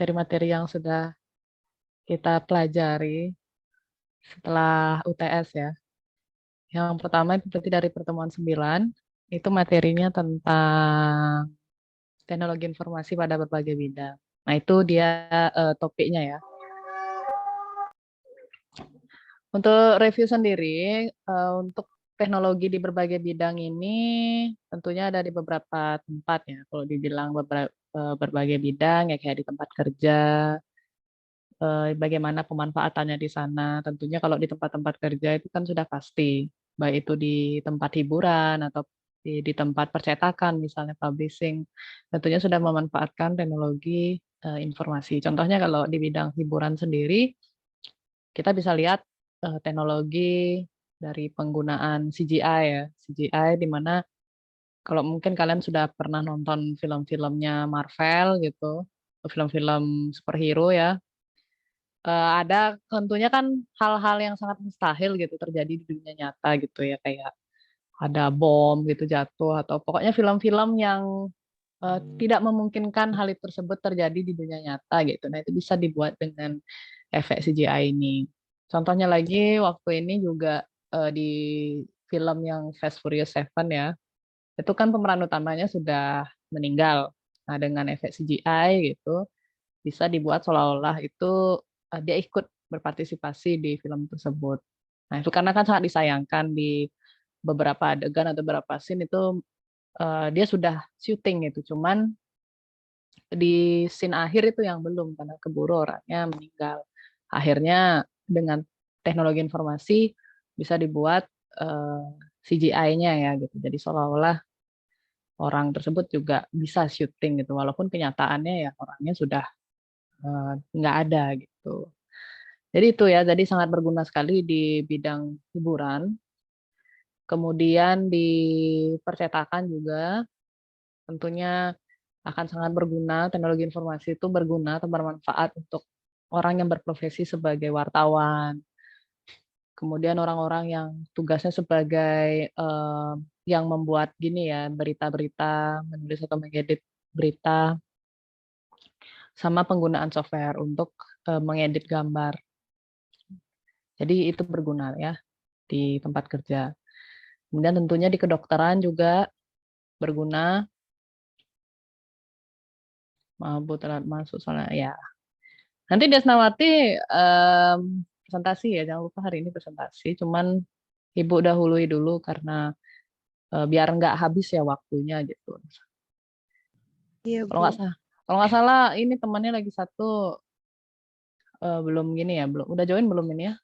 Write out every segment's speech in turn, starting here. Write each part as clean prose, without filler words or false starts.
materi-materi yang sudah kita pelajari setelah UTS ya. Yang pertama itu berarti dari pertemuan 9, itu materinya tentang teknologi informasi pada berbagai bidang. Nah, itu dia topiknya ya. Untuk review sendiri, untuk teknologi di berbagai bidang ini tentunya ada di beberapa tempat ya. Kalau dibilang berbagai bidang ya kayak di tempat kerja, bagaimana pemanfaatannya di sana. Tentunya kalau di tempat-tempat kerja itu kan sudah pasti, baik itu di tempat hiburan atau di tempat percetakan, misalnya publishing, tentunya sudah memanfaatkan teknologi informasi. Contohnya kalau di bidang hiburan sendiri, kita bisa lihat teknologi dari penggunaan CGI ya, CGI di mana kalau mungkin kalian sudah pernah nonton film-filmnya Marvel gitu, film-film superhero ya, ada tentunya kan hal-hal yang sangat mustahil gitu terjadi di dunia nyata gitu ya, kayak ada bom gitu jatuh atau pokoknya film-film yang tidak memungkinkan hal itu tersebut terjadi di dunia nyata gitu. Nah, itu bisa dibuat dengan efek CGI ini. Contohnya lagi waktu ini juga di film yang Fast Furious 7 ya, itu kan pemeran utamanya sudah meninggal. Nah, dengan efek CGI gitu bisa dibuat seolah-olah itu dia ikut berpartisipasi di film tersebut. Nah, itu karena kan sangat disayangkan di beberapa adegan atau beberapa scene itu dia sudah syuting gitu, cuman di scene akhir itu yang belum karena keburu orangnya meninggal. Akhirnya dengan teknologi informasi bisa dibuat CGI-nya ya gitu. Jadi seolah-olah orang tersebut juga bisa syuting gitu, walaupun kenyataannya ya orangnya sudah nggak ada gitu. Jadi itu ya, jadi sangat berguna sekali di bidang hiburan. Kemudian di percetakan juga tentunya akan sangat berguna, teknologi informasi itu berguna atau bermanfaat untuk orang yang berprofesi sebagai wartawan, kemudian orang-orang yang tugasnya sebagai yang membuat gini ya, berita-berita, menulis atau mengedit berita, sama penggunaan software untuk mengedit gambar. Jadi itu berguna ya di tempat kerja. Kemudian tentunya di kedokteran juga berguna. Mampu telat masuk soalnya ya. Nanti Desnawati presentasi ya, jangan lupa hari ini presentasi. Cuman Ibu dahului dulu karena biar nggak habis ya waktunya gitu. Iya, Kalau Bu. nggak salah, kalau nggak salah ini temannya lagi satu belum gini ya, belum udah join belum ini ya?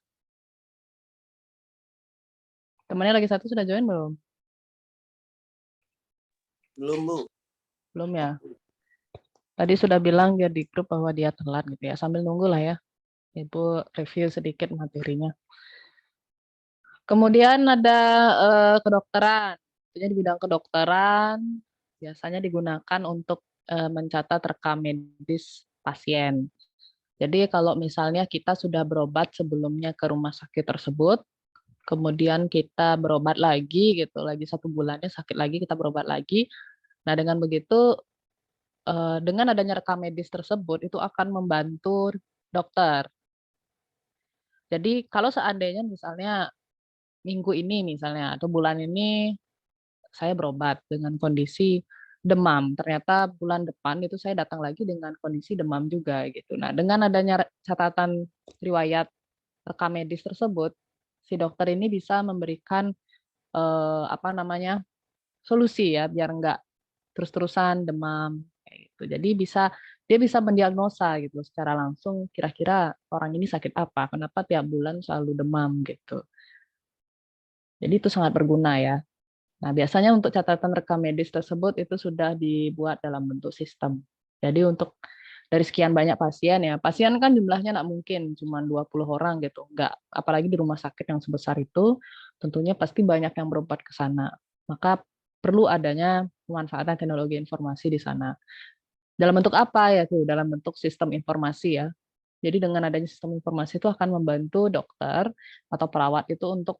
Temannya lagi satu sudah join belum? Belum, Bu. Belum ya. Tadi sudah bilang dia di grup bahwa dia telat gitu ya. Sambil nunggu lah ya. Ibu review sedikit materinya. Kemudian ada kedokteran. Tentunya di bidang kedokteran biasanya digunakan untuk mencatat rekam medis pasien. Jadi kalau misalnya kita sudah berobat sebelumnya ke rumah sakit tersebut, kemudian kita berobat lagi gitu, lagi 1 bulannya sakit lagi, kita berobat lagi. Nah dengan begitu, dengan adanya rekam medis tersebut itu akan membantu dokter. Jadi kalau seandainya misalnya minggu ini misalnya atau bulan ini saya berobat dengan kondisi demam. Ternyata bulan depan itu saya datang lagi dengan kondisi demam juga gitu. Nah, dengan adanya catatan riwayat rekam medis tersebut, si dokter ini bisa memberikan apa namanya solusi ya biar nggak terus-terusan demam kayak gitu. Jadi dia bisa mendiagnosa gitu secara langsung kira-kira orang ini sakit apa, kenapa tiap bulan selalu demam gitu. Jadi itu sangat berguna ya. Nah, biasanya untuk catatan rekam medis tersebut itu sudah dibuat dalam bentuk sistem. Jadi untuk dari sekian banyak pasien ya, pasien kan jumlahnya nggak mungkin cuma 20 orang gitu. Nggak, apalagi di rumah sakit yang sebesar itu, tentunya pasti banyak yang berobat ke sana. Maka perlu adanya pemanfaatan teknologi informasi di sana. Dalam bentuk apa ya tuh? Dalam bentuk sistem informasi ya. Jadi dengan adanya sistem informasi itu akan membantu dokter atau perawat itu untuk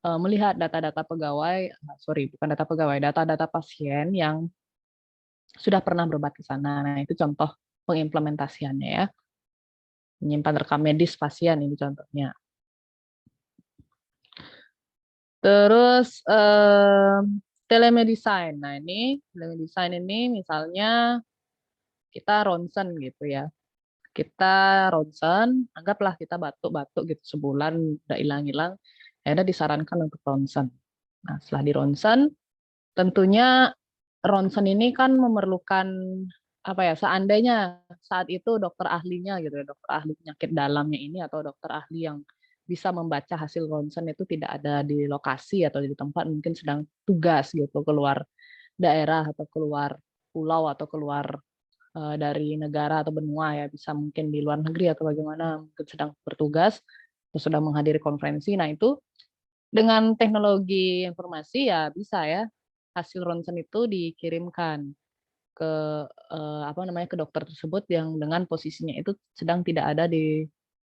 melihat data-data pegawai, sorry bukan data pegawai, data-data pasien yang sudah pernah berobat ke sana. Nah itu contoh pengimplementasiannya ya. Menyimpan rekam medis pasien ini contohnya. Terus telemedicine. Nah, ini telemedicine ini misalnya kita ronsen gitu ya. Kita ronsen, anggaplah kita batuk-batuk gitu sebulan udah hilang-hilang, akhirnya disarankan untuk ronsen. Nah, setelah di ronsen, tentunya ronsen ini kan memerlukan apa ya? Seandainya saat itu dokter ahlinya gitu ya, dokter ahli penyakit dalamnya ini atau dokter ahli yang bisa membaca hasil ronsen itu tidak ada di lokasi atau di tempat, mungkin sedang tugas gitu keluar daerah atau keluar pulau atau keluar dari negara atau benua ya, bisa mungkin di luar negeri atau bagaimana, mungkin sedang bertugas atau sedang menghadiri konferensi. Nah, itu dengan teknologi informasi ya bisa ya hasil ronsen itu dikirimkan ke apa namanya, ke dokter tersebut yang dengan posisinya itu sedang tidak ada di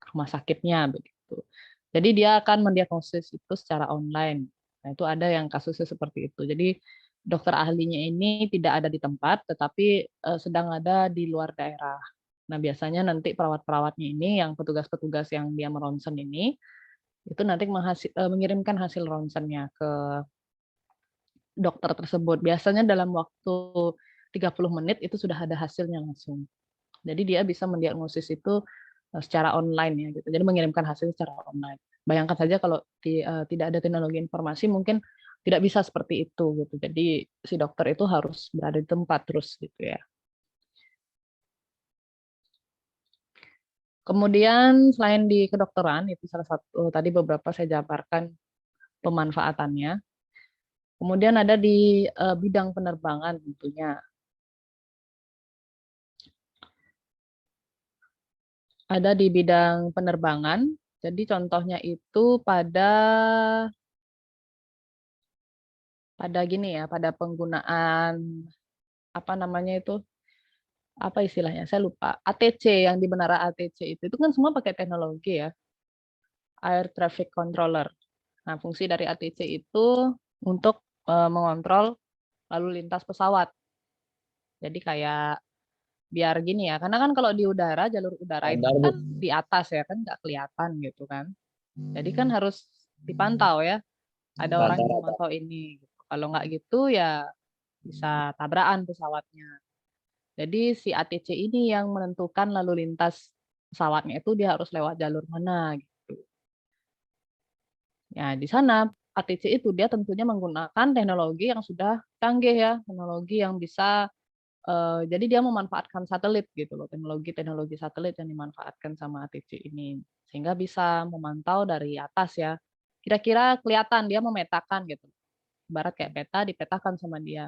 rumah sakitnya begitu. Jadi dia akan mendiagnosis itu secara online. Nah, itu ada yang kasusnya seperti itu. Jadi dokter ahlinya ini tidak ada di tempat, tetapi sedang ada di luar daerah. Nah, biasanya nanti perawat-perawatnya ini, yang petugas-petugas yang dia meronsen ini, itu nanti mengirimkan hasil ronsennya ke dokter tersebut. Biasanya dalam waktu 30 menit itu sudah ada hasilnya langsung. Jadi dia bisa mendiagnosis itu secara online ya gitu. Jadi mengirimkan hasil secara online. Bayangkan saja kalau tidak ada teknologi informasi mungkin tidak bisa seperti itu gitu. Jadi si dokter itu harus berada di tempat terus gitu ya. Kemudian selain di kedokteran itu salah satu tadi beberapa saya jabarkan pemanfaatannya. Kemudian ada di bidang penerbangan tentunya. Ada di bidang penerbangan. Jadi contohnya itu pada gini ya, pada penggunaan apa namanya itu, apa istilahnya, saya lupa. ATC yang di menara ATC itu kan semua pakai teknologi ya, Air Traffic Controller. Nah, fungsi dari ATC itu untuk mengontrol lalu lintas pesawat. Jadi kayak biar gini ya, karena kan kalau di udara, jalur udara itu Sadar, Bu. kan di atas ya, kan nggak kelihatan gitu kan. Jadi kan harus dipantau ya, ada orang yang Rata-rata. memantau ini. Gitu. Kalau nggak gitu ya bisa tabrakan pesawatnya. Jadi si ATC ini yang menentukan lalu lintas pesawatnya itu dia harus lewat jalur mana gitu. Ya, di sana ATC itu dia tentunya menggunakan teknologi yang sudah canggih ya, teknologi yang bisa jadi dia memanfaatkan satelit gitu loh, teknologi-teknologi satelit yang dimanfaatkan sama ATC ini. Sehingga bisa memantau dari atas ya. Kira-kira kelihatan dia memetakan gitu. Ibarat kayak peta dipetakan sama dia.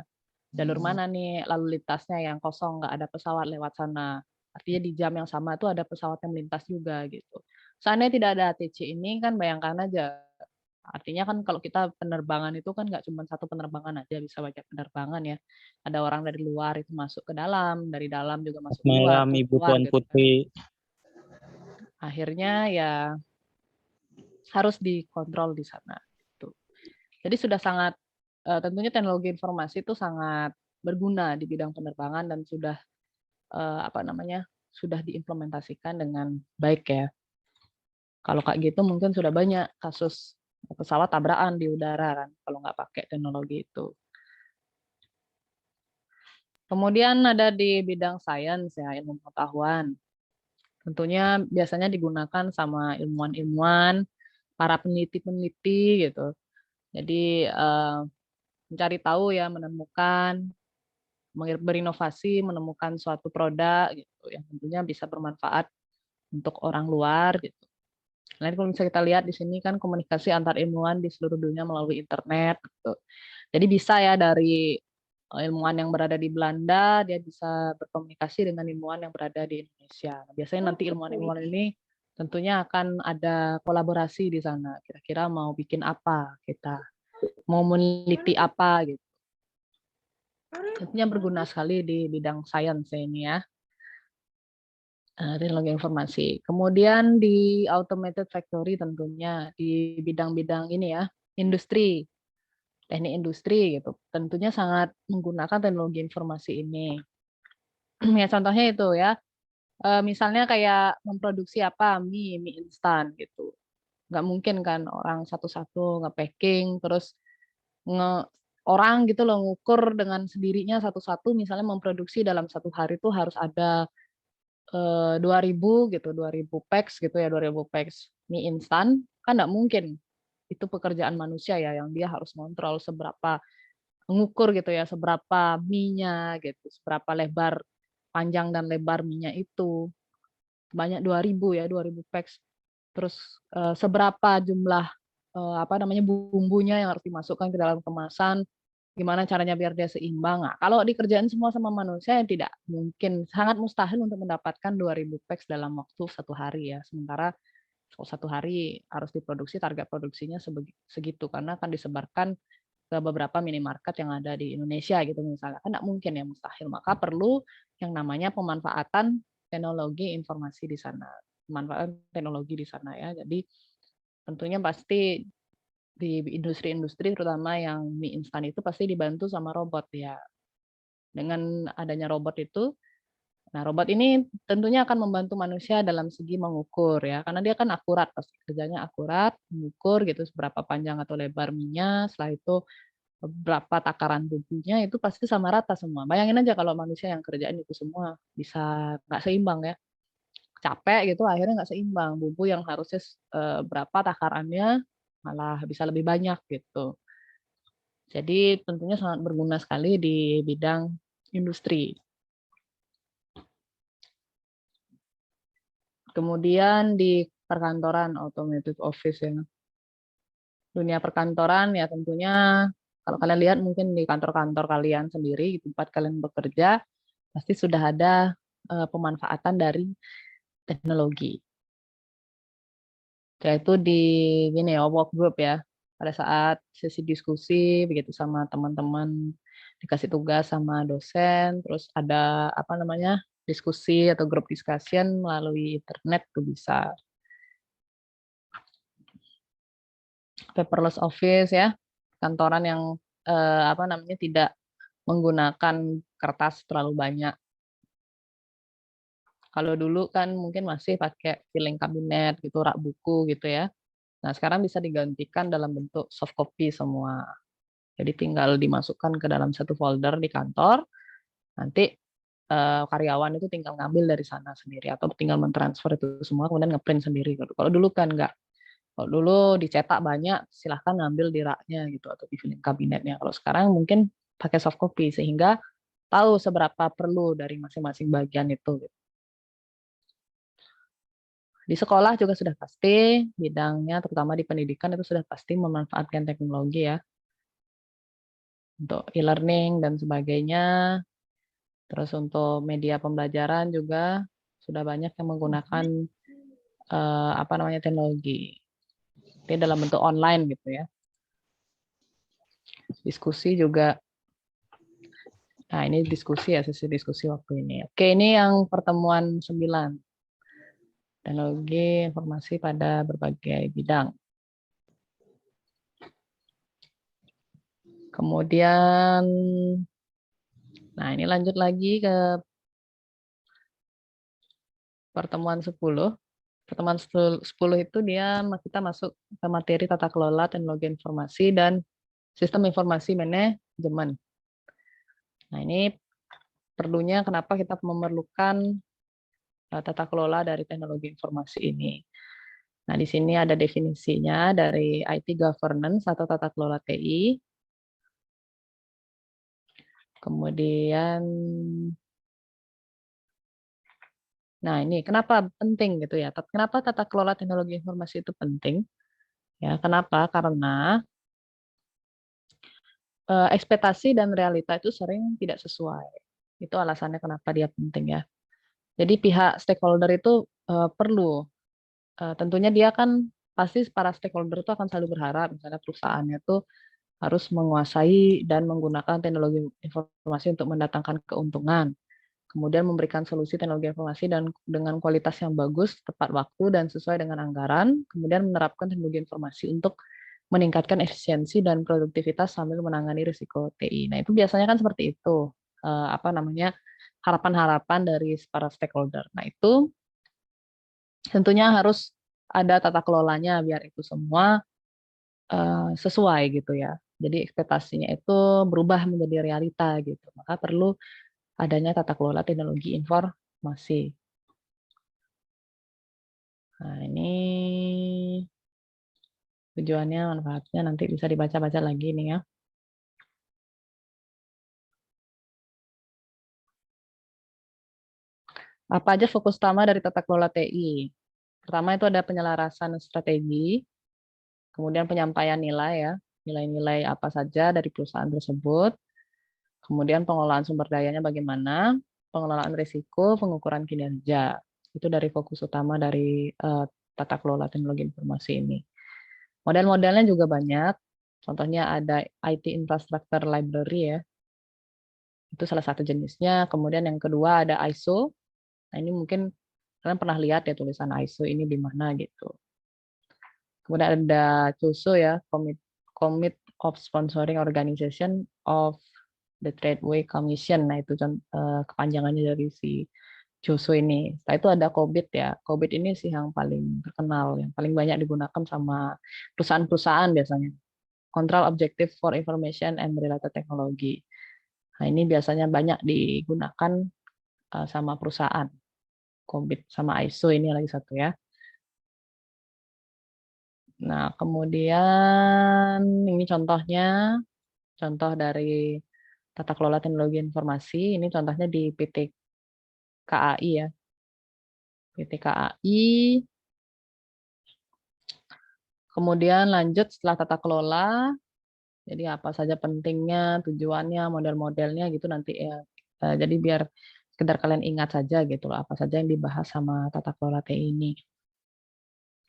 Jalur mana nih lalu lintasnya yang kosong, nggak ada pesawat lewat sana. Artinya di jam yang sama itu ada pesawat yang melintas juga gitu. Seandainya tidak ada ATC ini kan bayangkan aja. Artinya kan kalau kita penerbangan itu kan nggak cuma satu penerbangan aja, bisa banyak penerbangan ya. Ada orang dari luar itu masuk ke dalam, dari dalam juga masuk keluar, Malam Ibu keluar Puan gitu kan. Putri. Akhirnya ya harus dikontrol di sana. Gitu. Jadi sudah sangat tentunya teknologi informasi itu sangat berguna di bidang penerbangan dan sudah apa namanya sudah diimplementasikan dengan baik ya. Kalau kayak gitu mungkin sudah banyak kasus pesawat tabrakan di udara kan kalau nggak pakai teknologi itu. Kemudian ada di bidang sains ya, ilmu pengetahuan. Tentunya biasanya digunakan sama ilmuwan-ilmuwan, para peneliti-peneliti gitu. Jadi mencari tahu ya, menemukan, berinovasi, menemukan suatu produk gitu yang tentunya bisa bermanfaat untuk orang luar gitu. Nah, kalau misalnya kita lihat di sini kan komunikasi antar ilmuwan di seluruh dunia melalui internet gitu. Jadi bisa ya dari ilmuwan yang berada di Belanda, dia bisa berkomunikasi dengan ilmuwan yang berada di Indonesia. Nah, biasanya nanti ilmuwan-ilmuwan ini tentunya akan ada kolaborasi di sana. Kira-kira mau bikin apa kita, mau meneliti apa gitu. Tentunya berguna sekali di bidang sains ini ya. Teknologi informasi. Kemudian di automated factory tentunya di bidang-bidang ini ya, industri, teknik industri gitu. Tentunya sangat menggunakan teknologi informasi ini. Ya contohnya itu ya, Misalnya kayak memproduksi apa, mie instan gitu. Nggak mungkin kan orang satu-satu nge-packing, terus orang gitu loh ngukur dengan sendirinya satu-satu misalnya memproduksi dalam satu hari itu harus ada 2.000 gitu, 2.000 packs gitu ya, 2.000 packs mie instan, kan nggak mungkin. Itu pekerjaan manusia ya, yang dia harus ngontrol seberapa mengukur gitu ya, seberapa mie-nya gitu, seberapa lebar panjang dan lebar mie-nya itu. Banyak 2.000 ya, 2.000 packs. Terus, seberapa jumlah, apa namanya, bumbunya yang harus dimasukkan ke dalam kemasan, gimana caranya biar dia seimbang. Nah, kalau dikerjain semua sama manusia ya tidak mungkin, sangat mustahil untuk mendapatkan 2.000 packs dalam waktu satu hari ya. Sementara kalau satu hari harus diproduksi, target produksinya segitu, karena akan disebarkan ke beberapa minimarket yang ada di Indonesia gitu misalnya, kan nggak mungkin ya, mustahil. Maka perlu yang namanya pemanfaatan teknologi informasi di sana, pemanfaatan teknologi di sana ya. Jadi tentunya pasti di industri-industri terutama yang mie instan itu pasti dibantu sama robot ya. Dengan adanya robot itu, nah robot ini tentunya akan membantu manusia dalam segi mengukur ya, karena dia kan akurat, pasti kerjanya akurat, mengukur gitu seberapa panjang atau lebar mie-nya, setelah itu berapa takaran bumbunya itu pasti sama rata semua. Bayangin aja kalau manusia yang kerjaan itu semua bisa nggak seimbang ya, capek gitu akhirnya nggak seimbang, bumbu yang harusnya berapa takarannya malah bisa lebih banyak gitu. Jadi tentunya sangat berguna sekali di bidang industri. Kemudian di perkantoran, automated office ya. Dunia perkantoran ya tentunya kalau kalian lihat mungkin di kantor-kantor kalian sendiri, di tempat kalian bekerja, pasti sudah ada pemanfaatan dari teknologi. Yaitu di gini ya, work group ya. Pada saat sesi diskusi begitu sama teman-teman, dikasih tugas sama dosen, terus ada apa namanya, diskusi atau group discussion melalui internet tuh bisa. Paperless office ya, kantoran yang apa namanya, tidak menggunakan kertas terlalu banyak. Kalau dulu kan mungkin masih pakai filing kabinet gitu, rak buku gitu ya. Nah, sekarang bisa digantikan dalam bentuk soft copy semua. Jadi tinggal dimasukkan ke dalam satu folder di kantor, nanti karyawan itu tinggal ngambil dari sana sendiri atau tinggal mentransfer itu semua kemudian ngeprint sendiri. Kalau dulu kan enggak. Kalau dulu dicetak banyak, silahkan ngambil di raknya gitu atau di filing kabinetnya. Kalau sekarang mungkin pakai soft copy sehingga tahu seberapa perlu dari masing-masing bagian itu. Gitu. Di sekolah juga sudah pasti bidangnya, terutama di pendidikan itu sudah pasti memanfaatkan teknologi ya untuk e-learning dan sebagainya. Terus untuk media pembelajaran juga sudah banyak yang menggunakan apa namanya teknologi. Ini dalam bentuk online gitu ya. Diskusi juga. Nah, ini diskusi ya, sesi diskusi waktu ini. Oke, ini yang pertemuan 9. Teknologi informasi pada berbagai bidang. Kemudian, nah ini lanjut lagi ke pertemuan 10. Pertemuan 10 itu kita masuk ke materi tata kelola teknologi informasi dan sistem informasi manajemen. Nah ini perlunya kenapa kita memerlukan tata kelola dari teknologi informasi ini. Nah di sini ada definisinya dari IT governance atau tata kelola TI. Kemudian, nah ini kenapa penting gitu ya? Kenapa tata kelola teknologi informasi itu penting? Ya, kenapa? Karena ekspektasi dan realita itu sering tidak sesuai. Itu alasannya kenapa dia penting ya. Jadi pihak stakeholder itu perlu, tentunya dia kan pasti para stakeholder itu akan selalu berharap misalnya perusahaannya itu harus menguasai dan menggunakan teknologi informasi untuk mendatangkan keuntungan. Kemudian memberikan solusi teknologi informasi dan dengan kualitas yang bagus, tepat waktu dan sesuai dengan anggaran. Kemudian menerapkan teknologi informasi untuk meningkatkan efisiensi dan produktivitas sambil menangani risiko TI. Nah, itu biasanya kan seperti itu. Apa namanya? harapan-harapan dari para stakeholder. Nah, itu tentunya harus ada tata kelolanya biar itu semua sesuai gitu ya. Jadi ekspektasinya itu berubah menjadi realita gitu. Maka perlu adanya tata kelola teknologi informasi. Nah, ini tujuannya, manfaatnya nanti bisa dibaca-baca lagi nih ya. Apa aja fokus utama dari tata kelola TI? Pertama itu ada penyelarasan strategi, kemudian penyampaian nilai ya, nilai-nilai apa saja dari perusahaan tersebut, kemudian pengelolaan sumber dayanya bagaimana, pengelolaan risiko, pengukuran kinerja. Itu dari fokus utama dari tata kelola teknologi informasi ini. Model-modelnya juga banyak, contohnya ada IT Infrastructure Library ya, itu salah satu jenisnya. Kemudian yang kedua ada ISO. Nah, ini mungkin kalian pernah lihat ya tulisan ISO ini di mana gitu. Kemudian ada CUSO ya, Commit of Sponsoring Organization of the Tradeway Commission. Nah, itu kepanjangannya dari si CUSO ini. Setelah itu ada COBIT ya. COBIT ini sih yang paling terkenal, yang paling banyak digunakan sama perusahaan-perusahaan biasanya. Control Objective for Information and Related Technology. Nah, ini biasanya banyak digunakan sama perusahaan. COBIT sama ISO ini lagi satu ya. Nah, kemudian ini contohnya, contoh dari tata kelola teknologi informasi, ini contohnya di PT KAI ya. PT KAI, kemudian lanjut setelah tata kelola, jadi apa saja pentingnya, tujuannya, model-modelnya gitu nanti ya. Jadi biar sekedar kalian ingat saja gitu loh, apa saja yang dibahas sama tata kelola TI ini.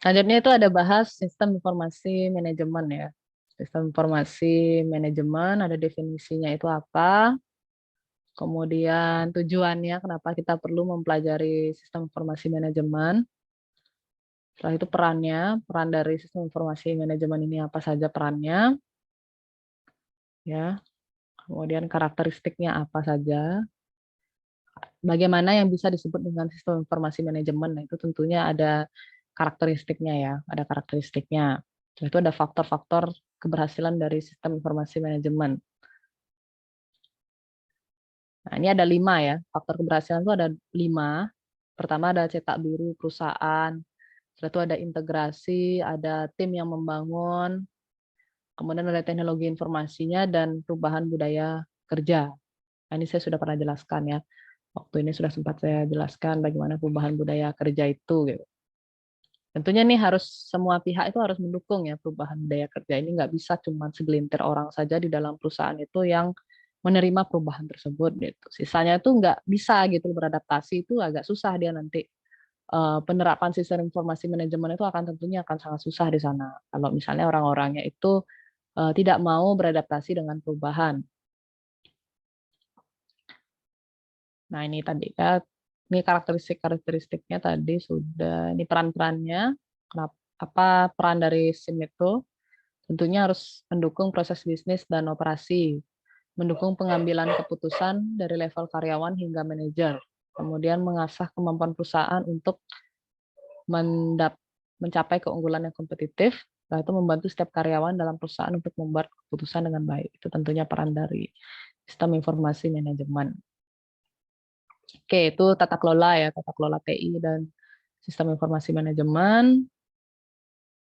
Selanjutnya itu ada bahas sistem informasi manajemen ya. Sistem informasi manajemen, ada definisinya itu apa, kemudian tujuannya kenapa kita perlu mempelajari sistem informasi manajemen. Setelah itu peran dari sistem informasi manajemen ini apa saja perannya, ya. Kemudian karakteristiknya apa saja, bagaimana yang bisa disebut dengan sistem informasi manajemen. Nah, itu tentunya ada karakteristiknya ya, ada karakteristiknya. Itu ada faktor-faktor keberhasilan dari sistem informasi manajemen. Nah, ini ada 5 ya, faktor keberhasilan itu ada 5. Pertama ada cetak biru perusahaan, setelah itu ada integrasi, ada tim yang membangun, kemudian ada teknologi informasinya dan perubahan budaya kerja. Nah, ini saya sudah pernah jelaskan ya. Waktu ini sudah sempat saya jelaskan bagaimana perubahan budaya kerja itu gitu. Tentunya nih harus semua pihak itu harus mendukung ya perubahan budaya kerja ini, nggak bisa cuma segelintir orang saja di dalam perusahaan itu yang menerima perubahan tersebut gitu. Sisanya itu nggak bisa gitu beradaptasi, itu agak susah dia nanti. Penerapan sistem informasi manajemen itu akan tentunya akan sangat susah di sana. Kalau misalnya orang-orangnya itu tidak mau beradaptasi dengan perubahan. Nah, ini tadi ya, ini karakteristiknya tadi sudah, ini peran-perannya, apa peran dari SIM itu, tentunya harus mendukung proses bisnis dan operasi, mendukung pengambilan keputusan dari level karyawan hingga manajer, kemudian mengasah kemampuan perusahaan untuk mencapai keunggulan yang kompetitif, setelah itu membantu setiap karyawan dalam perusahaan untuk membuat keputusan dengan baik. Itu tentunya peran dari sistem informasi manajemen. Oke, itu tata kelola ya, tata kelola TI dan sistem informasi manajemen.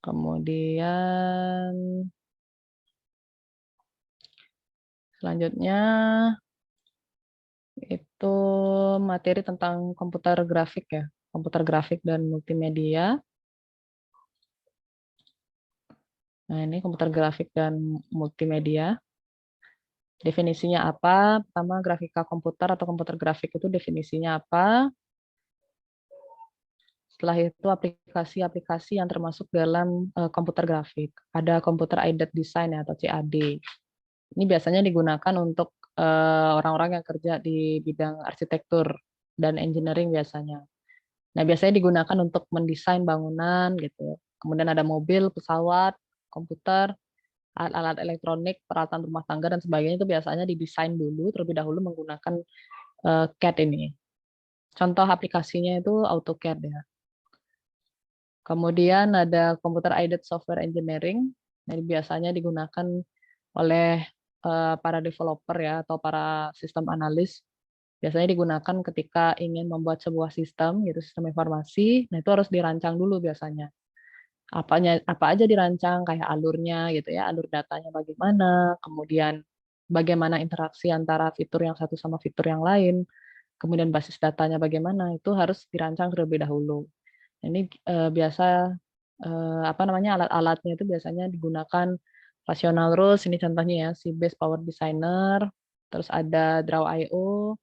Kemudian selanjutnya itu materi tentang komputer grafik ya, komputer grafik dan multimedia. Nah, ini komputer grafik dan multimedia. Definisinya apa? Pertama, grafika komputer atau komputer grafik itu definisinya apa? Setelah itu aplikasi-aplikasi yang termasuk dalam komputer grafik. Ada computer aided design atau CAD. Ini biasanya digunakan untuk orang-orang yang kerja di bidang arsitektur dan engineering biasanya. Nah, biasanya digunakan untuk mendesain bangunan gitu. Kemudian ada mobil, pesawat, komputer, alat-alat elektronik, peralatan rumah tangga dan sebagainya itu biasanya didesain dulu terlebih dahulu menggunakan CAD ini. Contoh aplikasinya itu AutoCAD ya. Kemudian ada Computer Aided Software Engineering. Jadi biasanya digunakan oleh para developer ya atau para sistem analis. Biasanya digunakan ketika ingin membuat sebuah sistem gitu, sistem informasi. Nah, itu harus dirancang dulu biasanya. Apa aja dirancang kayak alurnya gitu ya, alur datanya bagaimana, kemudian bagaimana interaksi antara fitur yang satu sama fitur yang lain, kemudian basis datanya bagaimana, itu harus dirancang terlebih dahulu. Ini biasa apa namanya alat-alatnya itu biasanya digunakan Rational Rules, ini contohnya ya, C-Base Power Designer, terus ada Draw.io,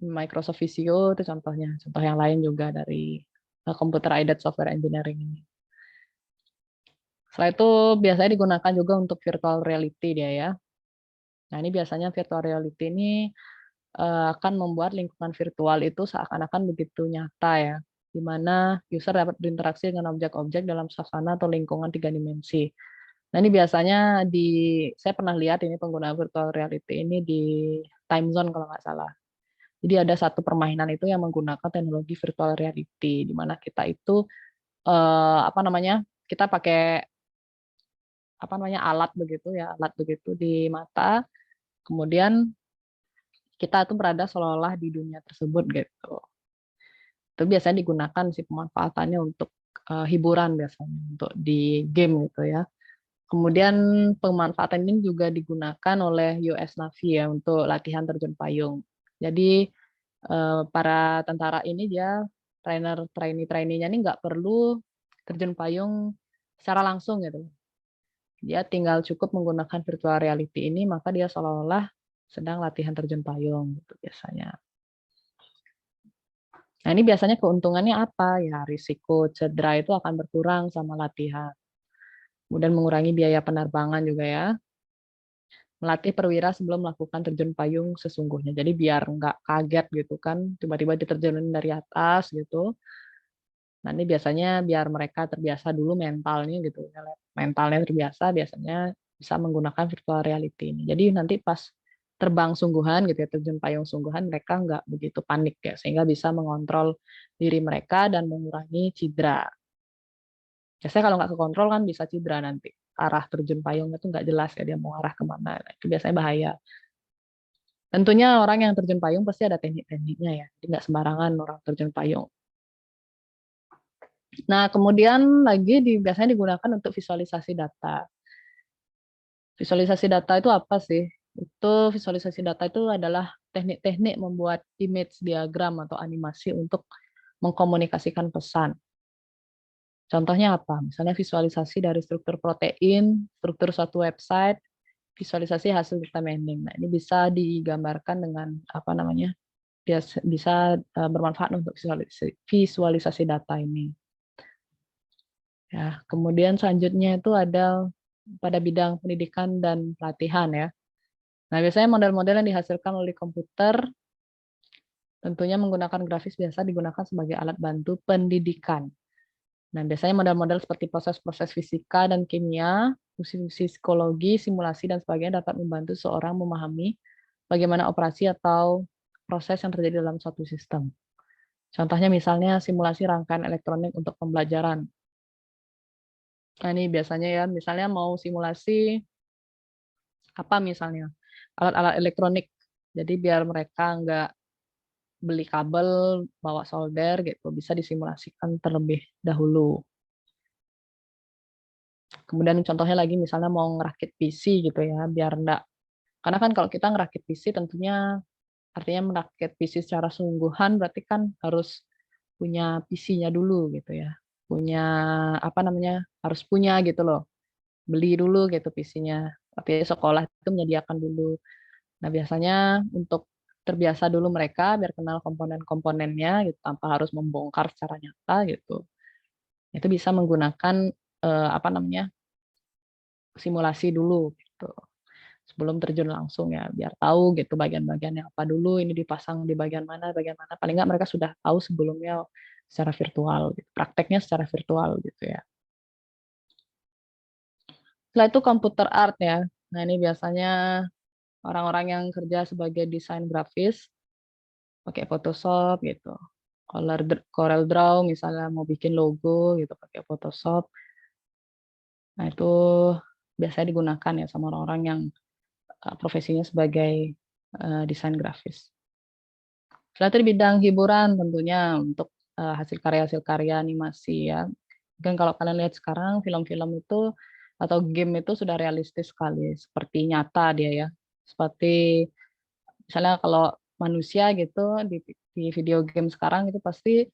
Microsoft Visio itu contohnya. Contoh yang lain juga dari Computer Aided Software Engineering ini. Setelah itu biasanya digunakan juga untuk virtual reality dia ya. Nah ini biasanya virtual reality ini akan membuat lingkungan virtual itu seakan-akan begitu nyata ya, di mana user dapat berinteraksi dengan objek-objek dalam suasana atau lingkungan 3 dimensi. Nah ini biasanya saya pernah lihat ini penggunaan virtual reality ini di Time Zone kalau nggak salah. Jadi ada satu permainan itu yang menggunakan teknologi virtual reality, di mana kita itu apa namanya kita pakai apa namanya alat begitu ya, alat begitu di mata, kemudian kita tuh berada seolah-olah di dunia tersebut gitu. Itu biasanya digunakan sih pemanfaatannya untuk hiburan biasanya, untuk di game gitu ya. Kemudian pemanfaatan ini juga digunakan oleh US Navy ya untuk latihan terjun payung. Jadi para tentara ini dia trainee-nya ini nggak perlu terjun payung secara langsung gitu. Dia tinggal cukup menggunakan virtual reality ini, maka dia seolah-olah sedang latihan terjun payung gitu biasanya. Nah, ini biasanya keuntungannya apa? Ya, risiko cedera itu akan berkurang sama latihan. Kemudian mengurangi biaya penerbangan juga ya. Melatih perwira sebelum melakukan terjun payung sesungguhnya. Jadi biar nggak kaget gitu kan, tiba-tiba diterjunin dari atas gitu. Nah, ini biasanya biar mereka terbiasa dulu mentalnya gitu. Mentalnya terbiasa biasanya bisa menggunakan virtual reality ini. Jadi nanti pas terbang sungguhan gitu ya, terjun payung sungguhan, mereka nggak begitu panik ya, sehingga bisa mengontrol diri mereka dan mengurangi cedera. Biasanya kalau nggak kekontrol kan bisa cedera nanti. Arah terjun payung itu nggak jelas ya, dia mau arah kemana. Nah, itu biasanya bahaya. Tentunya orang yang terjun payung pasti ada teknik-tekniknya ya. Jadi nggak sembarangan orang terjun payung. Nah, kemudian lagi biasanya digunakan untuk visualisasi data. Visualisasi data itu apa sih? Itu visualisasi data itu adalah teknik-teknik membuat image diagram atau animasi untuk mengkomunikasikan pesan. Contohnya apa? Misalnya visualisasi dari struktur protein, struktur suatu website, visualisasi hasil data mining. Nah, ini bisa digambarkan dengan apa namanya? Bisa bermanfaat untuk visualisasi data ini. Ya, kemudian selanjutnya itu ada pada bidang pendidikan dan pelatihan ya. Nah, biasanya model-model yang dihasilkan oleh komputer tentunya menggunakan grafis biasa digunakan sebagai alat bantu pendidikan. Nah, biasanya model-model seperti proses-proses fisika dan kimia, fungsi psikologi, simulasi, dan sebagainya dapat membantu seorang memahami bagaimana operasi atau proses yang terjadi dalam suatu sistem. Contohnya misalnya simulasi rangkaian elektronik untuk pembelajaran. Nah, ini biasanya ya, misalnya mau simulasi apa misalnya, alat-alat elektronik. Jadi biar mereka nggak beli kabel, bawa solder gitu, bisa disimulasikan terlebih dahulu. Kemudian contohnya lagi misalnya mau ngerakit PC gitu ya, biar enggak, karena kan kalau kita ngerakit PC tentunya artinya merakit PC secara sungguhan berarti kan harus punya PC-nya dulu gitu ya. Punya apa namanya? Harus punya gitu loh. Beli dulu gitu PC-nya. Tapi sekolah itu menyediakan dulu. Nah, biasanya untuk terbiasa dulu mereka biar kenal komponen-komponennya gitu tanpa harus membongkar secara nyata gitu. Itu bisa menggunakan apa namanya? Simulasi dulu gitu. Sebelum terjun langsung ya, biar tahu gitu bagian-bagian yang apa dulu, ini dipasang di bagian mana. Paling nggak mereka sudah tahu sebelumnya secara virtual gitu. Prakteknya secara virtual gitu ya. Setelah itu computer art ya. Nah, ini biasanya orang-orang yang kerja sebagai desain grafis pakai Photoshop gitu. Corel Draw misalnya mau bikin logo gitu pakai Photoshop. Nah, itu biasanya digunakan ya sama orang-orang yang profesinya sebagai desain grafis. Setelah itu di bidang hiburan tentunya untuk hasil karya animasi ya. Dan kalau kalian lihat sekarang film-film itu atau game itu sudah realistis sekali, seperti nyata dia ya. Seperti misalnya kalau manusia gitu di video game sekarang itu pasti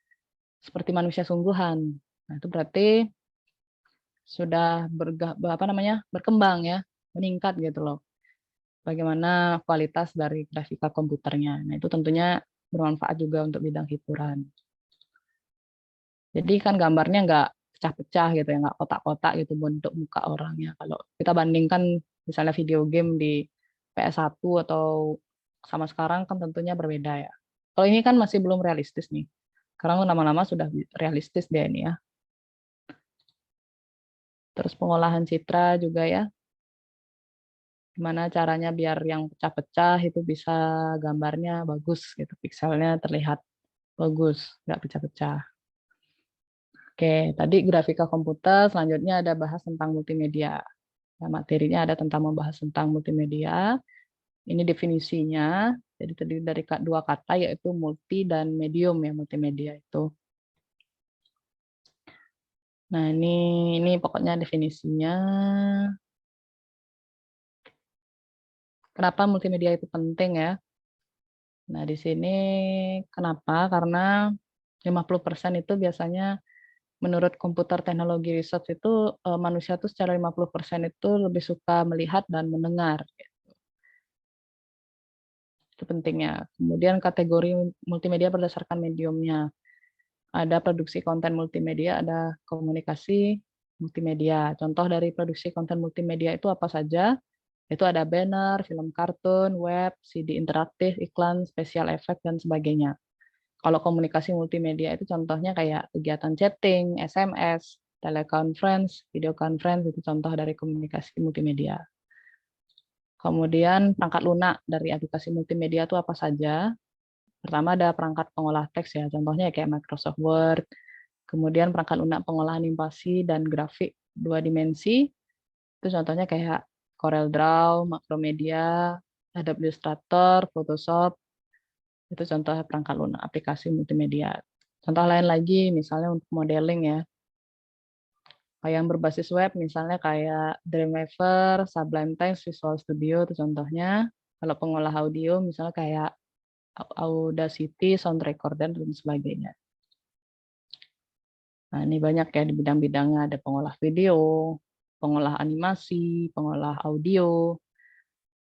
seperti manusia sungguhan. Nah, itu berarti sudah berkembang ya, meningkat gitu loh. Bagaimana kualitas dari grafika komputernya. Nah, itu tentunya bermanfaat juga untuk bidang hiburan. Jadi kan gambarnya nggak pecah-pecah gitu ya, nggak kotak-kotak gitu bentuk muka orangnya. Kalau kita bandingkan misalnya video game di PS1 atau sama sekarang kan tentunya berbeda ya. Kalau ini kan masih belum realistis nih. Sekarang lama-lama sudah realistis dia ini ya. Terus pengolahan citra juga ya. Gimana caranya biar yang pecah-pecah itu bisa gambarnya bagus gitu, pikselnya terlihat bagus, nggak pecah-pecah. Oke, tadi grafika komputer, selanjutnya ada bahas tentang multimedia. Nah, materinya ada tentang membahas tentang multimedia. Ini definisinya, jadi terdiri dari dua kata yaitu multi dan medium ya, multimedia itu. Nah, ini pokoknya definisinya. Kenapa multimedia itu penting ya? Nah, di sini kenapa? Karena 50% itu biasanya menurut Computer Technology Research itu manusia tuh secara 50% itu lebih suka melihat dan mendengar. Itu pentingnya. Kemudian kategori multimedia berdasarkan mediumnya. Ada produksi konten multimedia, ada komunikasi multimedia. Contoh dari produksi konten multimedia itu apa saja? Itu ada banner, film kartun, web, CD interaktif, iklan, special effect, dan sebagainya. Kalau komunikasi multimedia itu contohnya kayak kegiatan chatting, SMS, teleconference, video conference, itu contoh dari komunikasi multimedia. Kemudian perangkat lunak dari aplikasi multimedia itu apa saja? Pertama ada perangkat pengolah teks ya, contohnya kayak Microsoft Word. Kemudian perangkat lunak pengolahan animasi dan grafik dua dimensi, itu contohnya kayak Corel Draw, Macromedia, Adobe Illustrator, Photoshop, itu contoh perangkat lunak aplikasi multimedia. Contoh lain lagi, misalnya untuk modeling ya, yang berbasis web, misalnya kayak Dreamweaver, Sublime Text, Visual Studio, itu contohnya. Kalau pengolah audio, misalnya kayak Audacity, Sound Recorder, dan sebagainya. Nah, ini banyak ya di bidang-bidangnya, ada pengolah video, pengolah animasi, pengolah audio,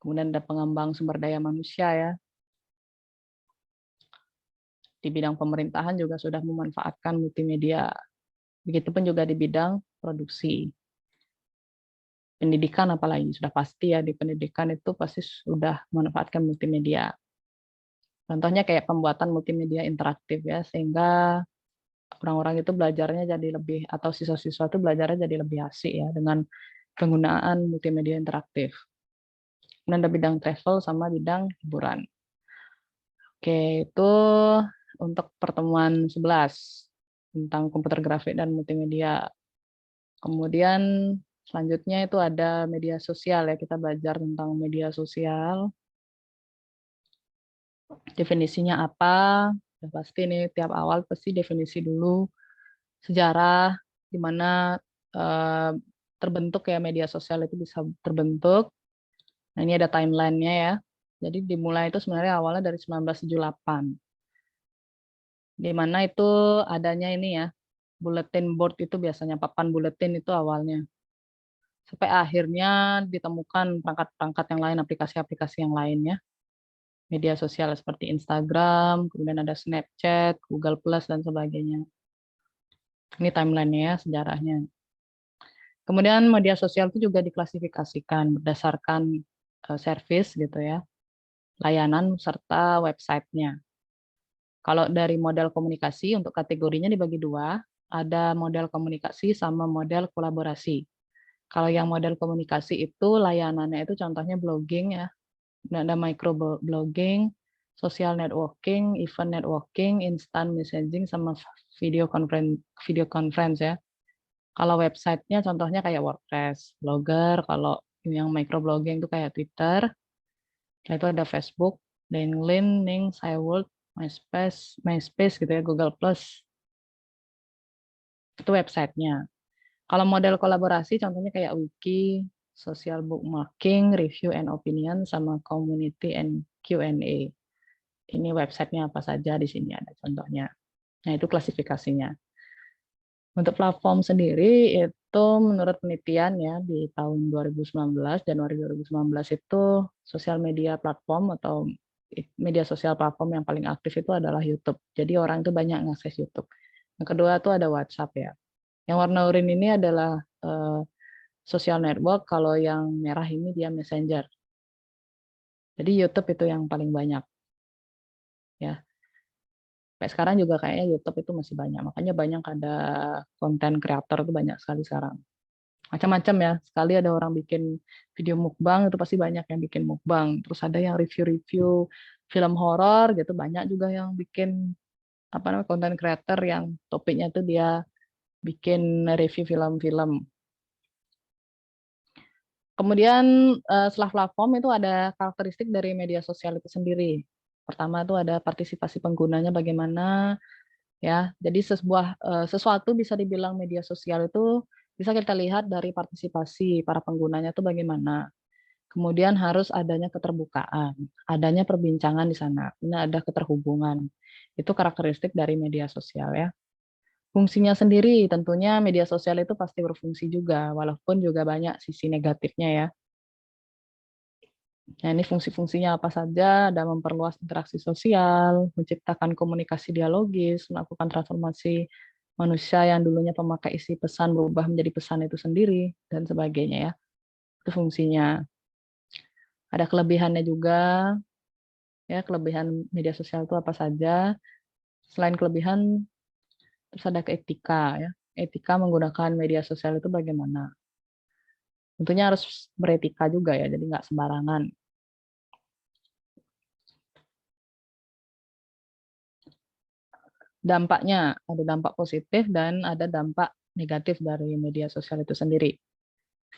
kemudian ada pengembang sumber daya manusia ya. Di bidang pemerintahan juga sudah memanfaatkan multimedia. Begitupun juga di bidang produksi. Pendidikan apalagi sudah pasti ya, di pendidikan itu pasti sudah memanfaatkan multimedia. Contohnya kayak pembuatan multimedia interaktif ya, sehingga orang-orang itu belajarnya jadi lebih, atau siswa-siswa itu belajarnya jadi lebih asik ya dengan penggunaan multimedia interaktif. Kemudian ada bidang travel sama bidang hiburan. Oke, itu untuk pertemuan 11 tentang komputer grafik dan multimedia. Kemudian selanjutnya itu ada media sosial ya, kita belajar tentang media sosial. Definisinya apa? Udah pasti nih tiap awal pasti definisi dulu sejarah di mana eh, terbentuk ya media sosial itu bisa terbentuk. Nah, ini ada timelinenya ya. Jadi dimulai itu sebenarnya awalnya dari 1978. Di mana itu adanya ini ya, bulletin board itu biasanya papan bulletin itu awalnya. Sampai akhirnya ditemukan perangkat-perangkat yang lain, aplikasi-aplikasi yang lainnya. Media sosial seperti Instagram, kemudian ada Snapchat, Google Plus, dan sebagainya. Ini timeline-nya ya, sejarahnya. Kemudian media sosial itu juga diklasifikasikan berdasarkan service gitu ya, layanan serta websitenya. Kalau dari model komunikasi untuk kategorinya dibagi dua, ada model komunikasi sama model kolaborasi. Kalau yang model komunikasi itu layanannya itu contohnya blogging ya, ada microblogging, social networking, event networking, instant messaging, sama video conference ya. Kalau websitenya contohnya kayak WordPress, Blogger, kalau yang microblogging itu kayak Twitter, itu ada Facebook, LinkedIn, Ning, Cyworld, MySpace gitu ya, Google Plus, itu websitenya. Kalau model kolaborasi contohnya kayak wiki, social bookmarking, review and opinion, sama community and Q&A. Ini websitenya apa saja, di sini ada contohnya. Nah, itu klasifikasinya. Untuk platform sendiri itu menurut penelitian ya di tahun 2019, Januari 2019 itu sosial media platform atau media sosial platform yang paling aktif itu adalah YouTube. Jadi orang itu banyak ngakses YouTube. Yang kedua itu ada WhatsApp ya. Yang warna oranye ini adalah social network, kalau yang merah ini dia Messenger. Jadi YouTube itu yang paling banyak ya. Sampai sekarang juga kayaknya YouTube itu masih banyak. Makanya banyak ada konten kreator itu banyak sekali sekarang. Macam-macam ya. Sekali ada orang bikin video mukbang itu pasti banyak yang bikin mukbang. Terus ada yang review-review film horor gitu, banyak juga yang bikin apa namanya konten kreator yang topiknya tuh dia bikin review film-film. Kemudian setelah platform itu ada karakteristik dari media sosial itu sendiri. Pertama itu ada partisipasi penggunanya bagaimana ya. Jadi sesuatu bisa dibilang media sosial itu bisa kita lihat dari partisipasi para penggunanya itu bagaimana. Kemudian harus adanya keterbukaan, adanya perbincangan di sana, ini ada keterhubungan. Itu karakteristik dari media sosial ya. Fungsinya sendiri tentunya media sosial itu pasti berfungsi juga, walaupun juga banyak sisi negatifnya ya. Nah, ini fungsi-fungsinya apa saja? Ada memperluas interaksi sosial, menciptakan komunikasi dialogis, melakukan transformasi manusia yang dulunya pemakai isi pesan berubah menjadi pesan itu sendiri, dan sebagainya ya. Itu fungsinya. Ada kelebihannya juga, ya kelebihan media sosial itu apa saja. Selain kelebihan, terus ada keetika ya. Etika menggunakan media sosial itu bagaimana? Tentunya harus beretika juga ya, jadi nggak sembarangan. Dampaknya, ada dampak positif dan ada dampak negatif dari media sosial itu sendiri.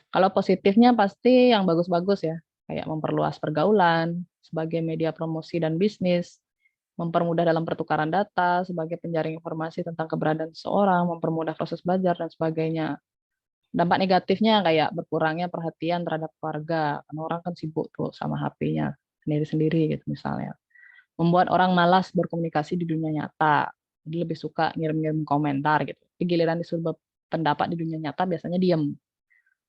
Kalau positifnya pasti yang bagus-bagus ya, kayak memperluas pergaulan sebagai media promosi dan bisnis, mempermudah dalam pertukaran data sebagai penjaring informasi tentang keberadaan seseorang, mempermudah proses belajar dan sebagainya. Dampak negatifnya kayak berkurangnya perhatian terhadap keluarga, karena orang kan sibuk tuh sama HP-nya sendiri-sendiri gitu misalnya. Membuat orang malas berkomunikasi di dunia nyata. Jadi lebih suka ngirim-ngirim komentar gitu. Di giliran disuruh pendapat di dunia nyata biasanya diem.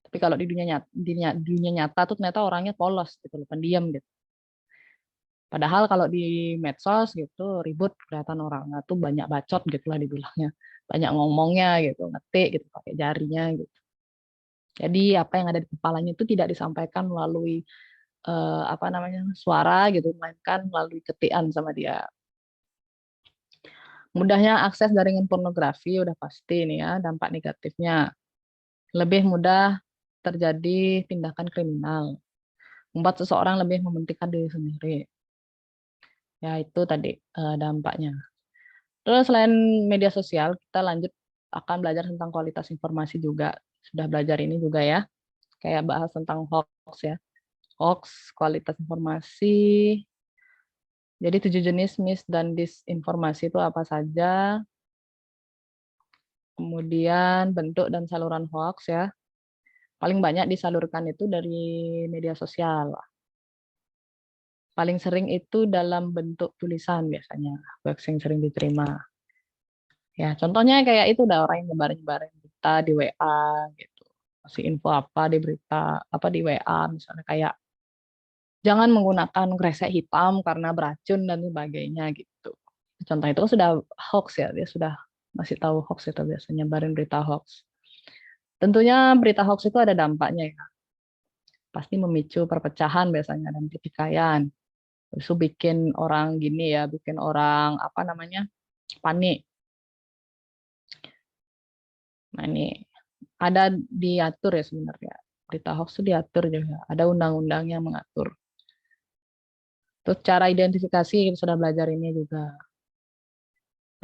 Tapi kalau di dunia nyata tuh ternyata orangnya polos gitu loh, pendiam gitu. Padahal kalau di medsos gitu ribut kelihatan orangnya tuh banyak bacot gitu lah dibilangnya. Banyak ngomongnya gitu, ngetik gitu pakai jarinya gitu. Jadi apa yang ada di kepalanya itu tidak disampaikan melalui apa namanya suara gitu, melainkan melalui ketikan sama dia. Mudahnya akses jaringan pornografi udah pasti nih ya dampak negatifnya. Lebih mudah terjadi tindakan kriminal, membuat seseorang lebih mementingkan diri sendiri. Ya itu tadi dampaknya. Terus selain media sosial, kita lanjut akan belajar tentang kualitas informasi juga. Sudah belajar ini juga ya, kayak bahas tentang hoax ya. Hoax, kualitas informasi. Jadi 7 jenis mis dan disinformasi itu apa saja. Kemudian bentuk dan saluran hoax ya. Paling banyak disalurkan itu dari media sosial. Paling sering itu dalam bentuk tulisan biasanya, hoax yang sering diterima. Ya, contohnya kayak itu udah orang yang nyebarin-nyebarin berita di WA gitu. Kasih info apa di berita, apa di WA misalnya kayak jangan menggunakan kresek hitam karena beracun dan sebagainya gitu. Contoh itu sudah hoax ya, dia sudah masih tahu hoax itu biasanya nyebarin berita hoax. Tentunya berita hoax itu ada dampaknya ya. Pasti memicu perpecahan biasanya dan pertikaian. Itu bikin orang gini ya, bikin orang apa namanya panik. Nah ini ada diatur ya sebenarnya. Berita hoax itu diatur juga. Ada undang-undang yang mengatur. Terus cara identifikasi kita sudah belajar ini juga.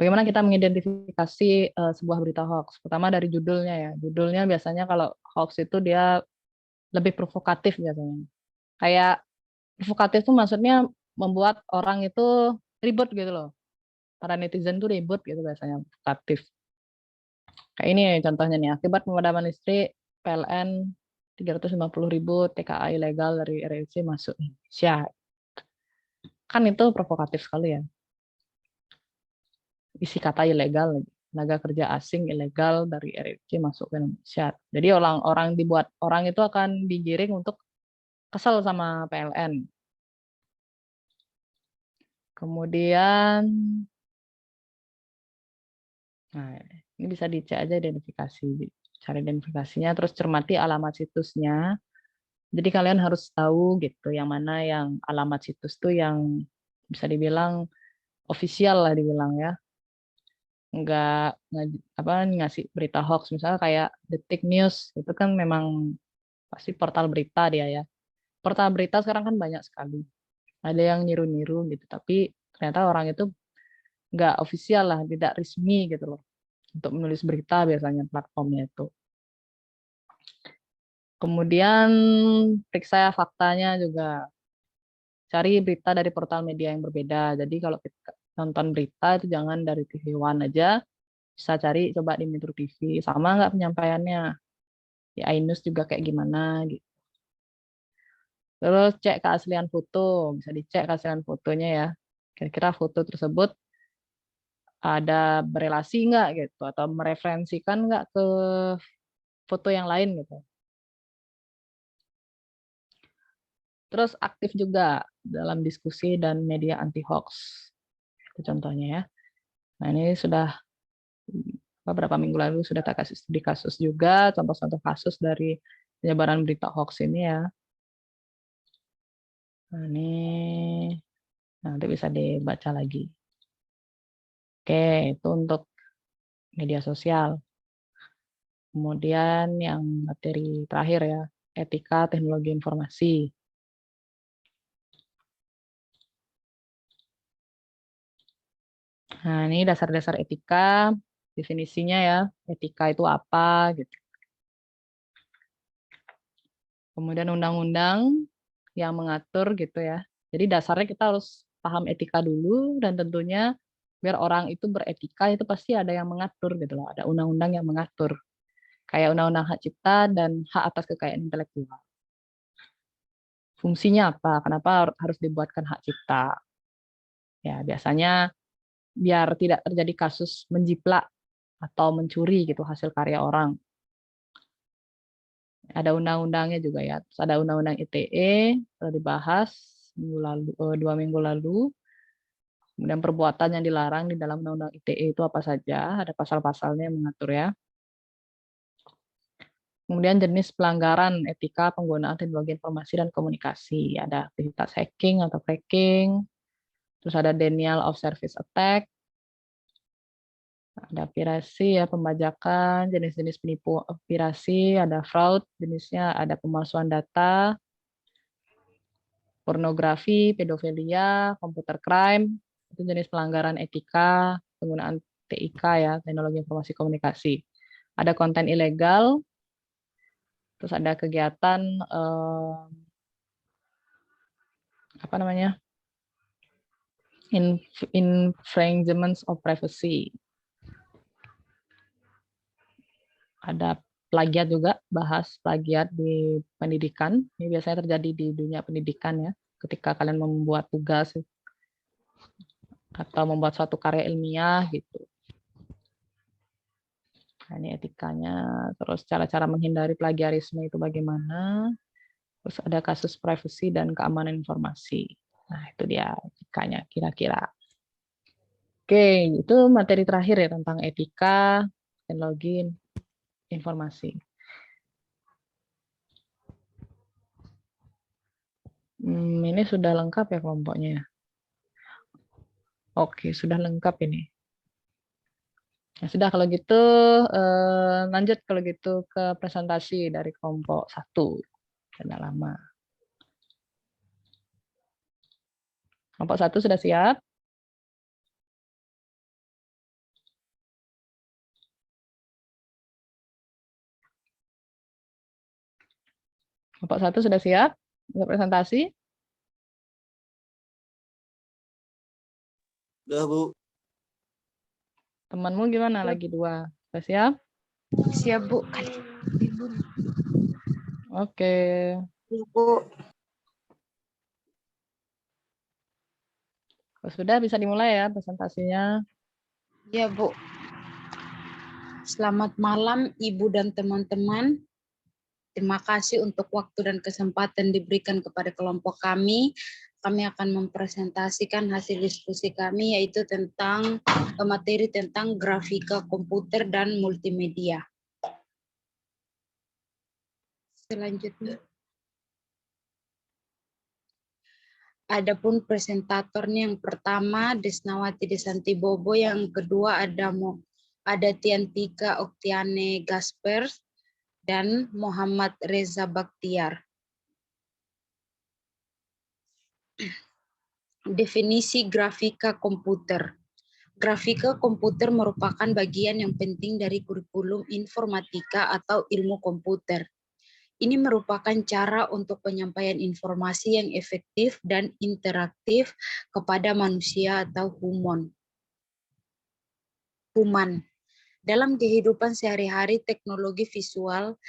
Bagaimana kita mengidentifikasi sebuah berita hoax? Pertama dari judulnya ya. Judulnya biasanya kalau hoax itu dia lebih provokatif biasanya. Kayak provokatif itu maksudnya membuat orang itu ribut gitu loh. Para netizen tuh ribut gitu biasanya provokatif. Kayak ini contohnya nih, akibat pemadaman listrik PLN 350.000 TKA ilegal dari RRC masuk Indonesia. Kan itu provokatif sekali ya. Isi kata ilegal lagi. Tenaga kerja asing ilegal dari RRC masuk ke Indonesia. Jadi orang-orang dibuat orang itu akan digiring untuk kesel sama PLN. Kemudian, nah ini bisa dicek aja identifikasi, cari identifikasinya, terus cermati alamat situsnya. Jadi kalian harus tahu gitu, yang mana yang alamat situs tuh yang bisa dibilang official lah dibilang ya. Nggak ngasih berita hoax, misalnya kayak Detik News, itu kan memang pasti portal berita dia ya. Portal berita sekarang kan banyak sekali. Ada yang niru-niru gitu, tapi ternyata orang itu nggak official lah, tidak resmi gitu loh. Untuk menulis berita biasanya platformnya itu. Kemudian periksa faktanya juga. Cari berita dari portal media yang berbeda. Jadi kalau kita nonton berita itu jangan dari TV One aja. Bisa cari coba di Metro TV. Sama nggak penyampaiannya. Di iNews juga kayak gimana gitu. Terus cek keaslian foto. Bisa dicek keaslian fotonya ya. Kira-kira foto tersebut ada berelasi nggak gitu. Atau mereferensikan nggak ke foto yang lain gitu. Terus aktif juga dalam diskusi dan media anti hoax. Itu contohnya ya. Nah, ini sudah beberapa minggu lalu sudah tak kasih studi kasus juga, contoh-contoh kasus dari penyebaran berita hoax ini ya. Nah, ini nanti bisa dibaca lagi. Oke, itu untuk media sosial. Kemudian yang materi terakhir ya, etika teknologi informasi. Nah, ini dasar-dasar etika, definisinya ya, etika itu apa gitu. Kemudian undang-undang yang mengatur gitu ya. Jadi dasarnya kita harus paham etika dulu dan tentunya biar orang itu beretika itu pasti ada yang mengatur gitu loh. Ada undang-undang yang mengatur. Kayak undang-undang hak cipta dan hak atas kekayaan intelektual. Fungsinya apa? Kenapa harus dibuatkan hak cipta? Ya, biasanya biar tidak terjadi kasus menjiplak atau mencuri gitu hasil karya orang. Ada undang-undangnya juga ya. Terus ada undang-undang ITE sudah dibahas 2 minggu lalu. Kemudian perbuatan yang dilarang di dalam undang-undang ITE itu apa saja? Ada pasal-pasalnya yang mengatur ya. Kemudian jenis pelanggaran etika penggunaan teknologi informasi dan komunikasi. Ada aktivitas hacking atau cracking. Terus ada denial of service attack. Ada pirasi ya, pembajakan, jenis-jenis penipu pirasi, ada fraud, jenisnya ada pemalsuan data, pornografi, pedofilia, computer crime, itu jenis pelanggaran etika penggunaan TIK ya, teknologi informasi komunikasi. Ada konten ilegal, terus ada kegiatan apa namanya, infringements of privacy. Ada plagiat juga, bahas plagiat di pendidikan. Ini biasanya terjadi di dunia pendidikan ya, ketika kalian membuat tugas atau membuat suatu karya ilmiah gitu. Nah, ini etikanya, terus cara-cara menghindari plagiarisme itu bagaimana. Terus ada kasus privacy dan keamanan informasi. Nah, itu dia etikanya kira-kira. Oke, itu materi terakhir ya tentang etika teknologi informasi. Ini sudah lengkap ya kelompoknya. Oke, sudah lengkap ini. Ya sudah kalau gitu lanjut kalau gitu ke presentasi dari kelompok 1. Sudah lama. Kelompok 1 sudah siap? Kelompok 1 sudah siap untuk presentasi? Udah, Bu. Temanmu gimana? Lagi 2. Sudah siap? Siap, Bu. Oke. Iya, Bu. Kalau sudah bisa dimulai ya presentasinya. Iya, Bu. Selamat malam, Ibu dan teman-teman. Terima kasih untuk waktu dan kesempatan diberikan kepada kelompok kami. Kami akan mempresentasikan hasil diskusi kami, yaitu tentang materi tentang grafika komputer dan multimedia. Selanjutnya. Adapun presentatornya yang pertama Desnawati Desanti Bobo, yang kedua ada Tiantika Oktiane Gaspers dan Muhammad Reza Baktiar. Definisi grafika komputer. Grafika komputer merupakan bagian yang penting dari kurikulum informatika atau ilmu komputer. Ini merupakan cara untuk penyampaian informasi yang efektif dan interaktif kepada manusia atau human. Dalam kehidupan sehari-hari, teknologi visual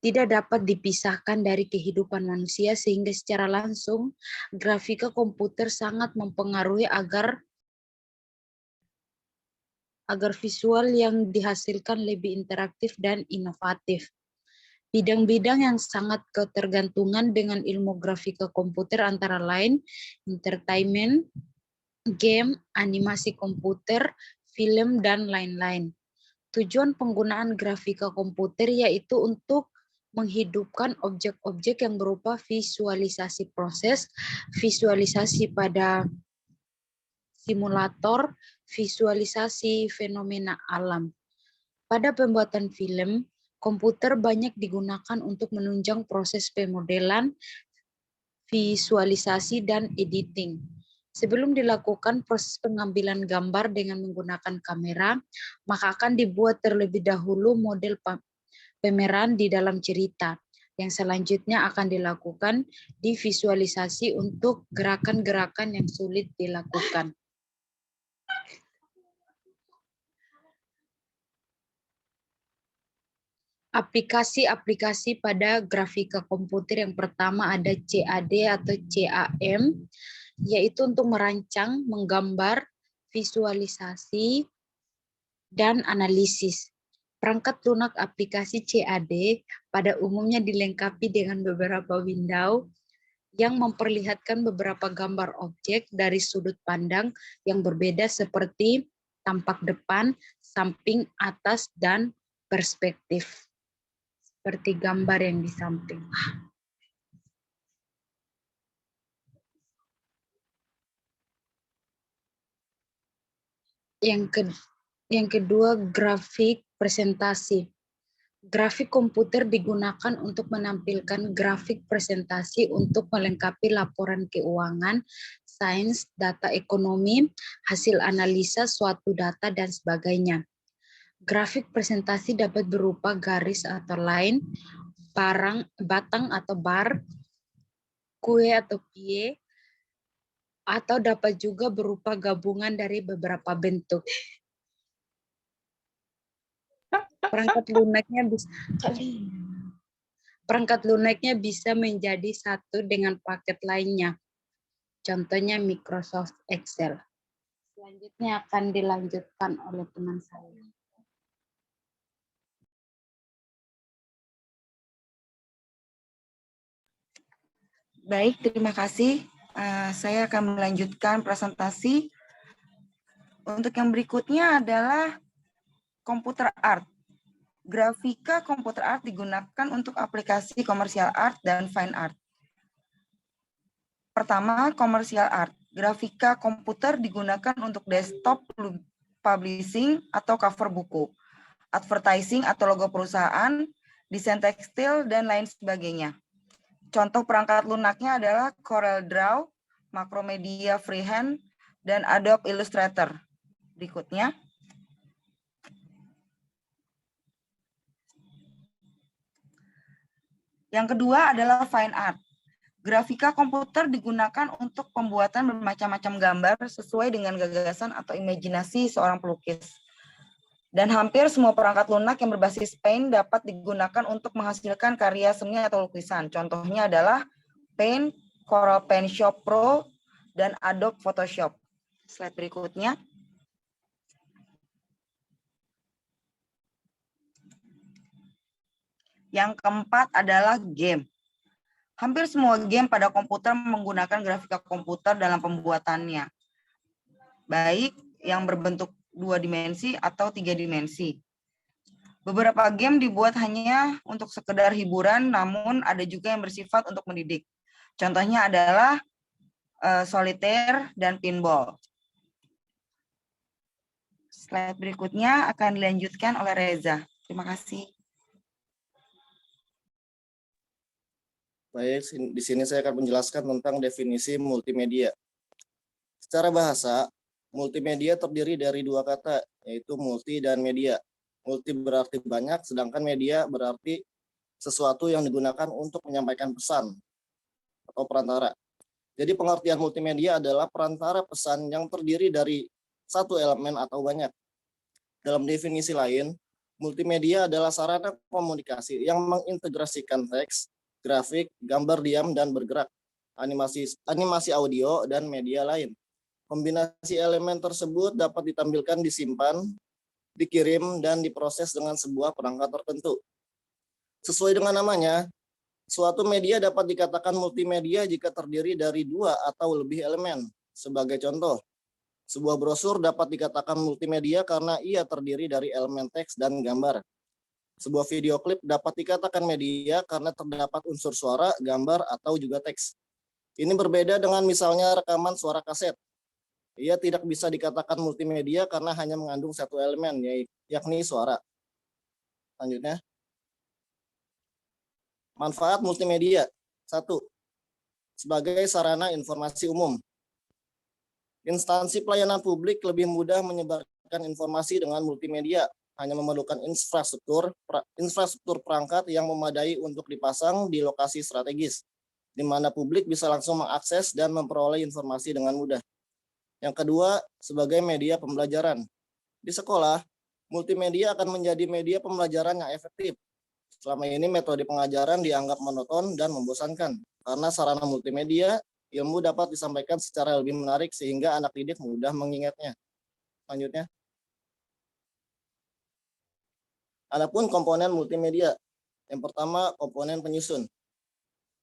tidak dapat dipisahkan dari kehidupan manusia, sehingga secara langsung grafika komputer sangat mempengaruhi agar visual yang dihasilkan lebih interaktif dan inovatif. Bidang-bidang yang sangat ketergantungan dengan ilmu grafika komputer antara lain entertainment, game, animasi komputer, film, dan lain-lain. Tujuan penggunaan grafika komputer yaitu untuk menghidupkan objek-objek yang berupa visualisasi proses, visualisasi pada simulator, visualisasi fenomena alam. Pada pembuatan film, komputer banyak digunakan untuk menunjang proses pemodelan, visualisasi, dan editing. Sebelum dilakukan proses pengambilan gambar dengan menggunakan kamera, maka akan dibuat terlebih dahulu model pemeran di dalam cerita, yang selanjutnya akan dilakukan divisualisasi untuk gerakan-gerakan yang sulit dilakukan. Aplikasi-aplikasi pada grafika komputer yang pertama ada CAD atau CAM, yaitu untuk merancang, menggambar, visualisasi, dan analisis. Perangkat lunak aplikasi CAD pada umumnya dilengkapi dengan beberapa window yang memperlihatkan beberapa gambar objek dari sudut pandang yang berbeda seperti tampak depan, samping, atas, dan perspektif. Seperti gambar yang di samping. Yang kedua, grafik presentasi. Grafik komputer digunakan untuk menampilkan grafik presentasi untuk melengkapi laporan keuangan, sains, data ekonomi, hasil analisa suatu data, dan sebagainya. Grafik presentasi dapat berupa garis atau line, batang atau bar, kue atau pie, atau dapat juga berupa gabungan dari beberapa bentuk. Perangkat lunaknya bisa menjadi satu dengan paket lainnya. Contohnya Microsoft Excel. Selanjutnya akan dilanjutkan oleh teman saya. Baik, terima kasih. Saya akan melanjutkan presentasi. Untuk yang berikutnya adalah computer art. Grafika computer art digunakan untuk aplikasi commercial art dan fine art. Pertama, commercial art. Grafika komputer digunakan untuk desktop publishing atau cover buku, advertising atau logo perusahaan, desain tekstil, dan lain sebagainya. Contoh perangkat lunaknya adalah CorelDRAW, Macromedia Freehand, dan Adobe Illustrator. Berikutnya. Yang kedua adalah fine art. Grafika komputer digunakan untuk pembuatan bermacam-macam gambar sesuai dengan gagasan atau imajinasi seorang pelukis. Dan hampir semua perangkat lunak yang berbasis Paint dapat digunakan untuk menghasilkan karya seni atau lukisan. Contohnya adalah Paint, Corel Paint Shop Pro, dan Adobe Photoshop. Slide berikutnya. Yang keempat adalah game. Hampir semua game pada komputer menggunakan grafika komputer dalam pembuatannya, baik yang berbentuk 2 dimensi atau 3 dimensi. Beberapa game dibuat hanya untuk sekedar hiburan, namun ada juga yang bersifat untuk mendidik. Contohnya adalah solitaire dan pinball. Slide berikutnya akan dilanjutkan oleh Reza. Terima kasih. Baik, di sini saya akan menjelaskan tentang definisi multimedia. Secara bahasa, multimedia terdiri dari 2 kata, yaitu multi dan media. Multi berarti banyak, sedangkan media berarti sesuatu yang digunakan untuk menyampaikan pesan atau perantara. Jadi pengertian multimedia adalah perantara pesan yang terdiri dari satu elemen atau banyak. Dalam definisi lain, multimedia adalah sarana komunikasi yang mengintegrasikan teks, grafik, gambar diam dan bergerak, animasi audio, dan media lain. Kombinasi elemen tersebut dapat ditampilkan, disimpan, dikirim, dan diproses dengan sebuah perangkat tertentu. Sesuai dengan namanya, suatu media dapat dikatakan multimedia jika terdiri dari 2 atau lebih elemen. Sebagai contoh, sebuah brosur dapat dikatakan multimedia karena ia terdiri dari elemen teks dan gambar. Sebuah video klip dapat dikatakan media karena terdapat unsur suara, gambar, atau juga teks. Ini berbeda dengan misalnya rekaman suara kaset. Ia tidak bisa dikatakan multimedia karena hanya mengandung satu elemen, yakni suara. Selanjutnya. Manfaat multimedia. 1. Sebagai sarana informasi umum. Instansi pelayanan publik lebih mudah menyebarkan informasi dengan multimedia, hanya memerlukan infrastruktur perangkat yang memadai untuk dipasang di lokasi strategis, di mana publik bisa langsung mengakses dan memperoleh informasi dengan mudah. Yang kedua, sebagai media pembelajaran. Di sekolah, multimedia akan menjadi media pembelajaran yang efektif. Selama ini metode pengajaran dianggap monoton dan membosankan. Karena sarana multimedia, ilmu dapat disampaikan secara lebih menarik sehingga anak didik mudah mengingatnya. Selanjutnya. Adapun komponen multimedia. Yang pertama, komponen penyusun.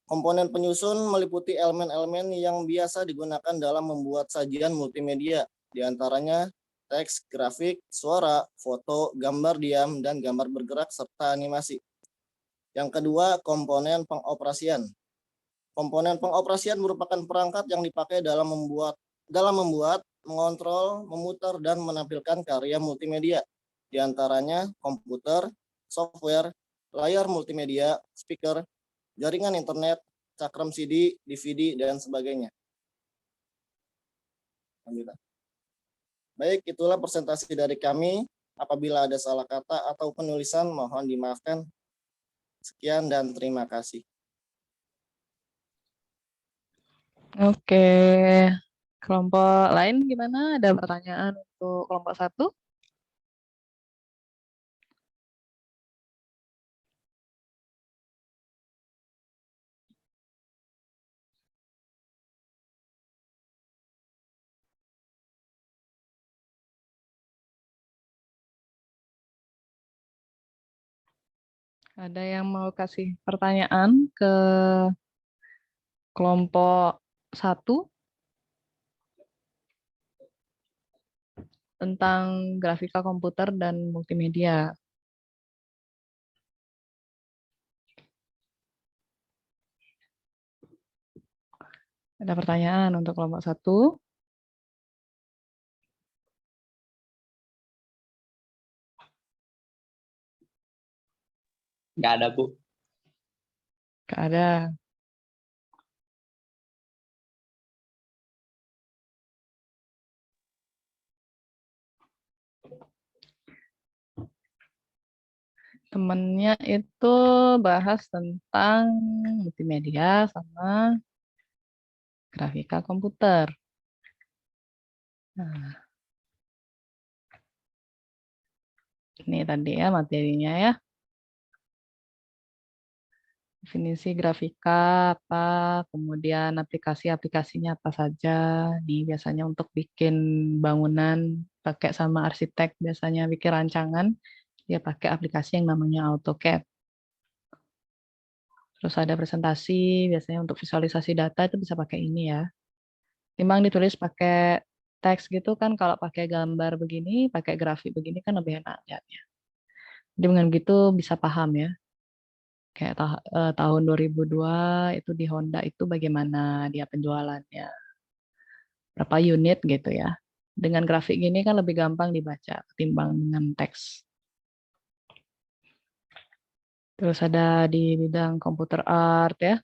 Komponen penyusun meliputi elemen-elemen yang biasa digunakan dalam membuat sajian multimedia, di antaranya teks, grafik, suara, foto, gambar diam, dan gambar bergerak, serta animasi. Yang kedua, komponen pengoperasian. Komponen pengoperasian merupakan perangkat yang dipakai dalam membuat, mengontrol, memutar, dan menampilkan karya multimedia. Di antaranya komputer, software, layar multimedia, speaker, jaringan internet, cakram CD, DVD, dan sebagainya. Baik, itulah presentasi dari kami. Apabila ada salah kata atau penulisan, mohon dimaafkan. Sekian dan terima kasih. Oke. Kelompok lain gimana? Ada pertanyaan untuk kelompok 1? Ada yang mau kasih pertanyaan ke kelompok 1 tentang grafika komputer dan multimedia? Ada pertanyaan untuk kelompok 1? Nggak ada, Bu. Nggak ada. temennya itu bahas tentang multimedia sama grafika komputer. Nah, ini tadi ya materinya ya. Definisi grafika apa, kemudian aplikasi-aplikasinya apa saja. Ini biasanya untuk bikin bangunan pakai sama arsitek, biasanya bikin rancangan, dia pakai aplikasi yang namanya AutoCAD. Terus ada presentasi, biasanya untuk visualisasi data itu bisa pakai ini ya. Timbang ditulis pakai teks gitu kan, kalau pakai gambar begini, pakai grafik begini kan lebih enak lihatnya. Jadi dengan gitu bisa paham ya. Kayak tahun 2002 itu di Honda itu bagaimana dia penjualannya, berapa unit gitu ya. Dengan grafik gini kan lebih gampang dibaca ketimbang dengan teks. Terus ada di bidang komputer art ya,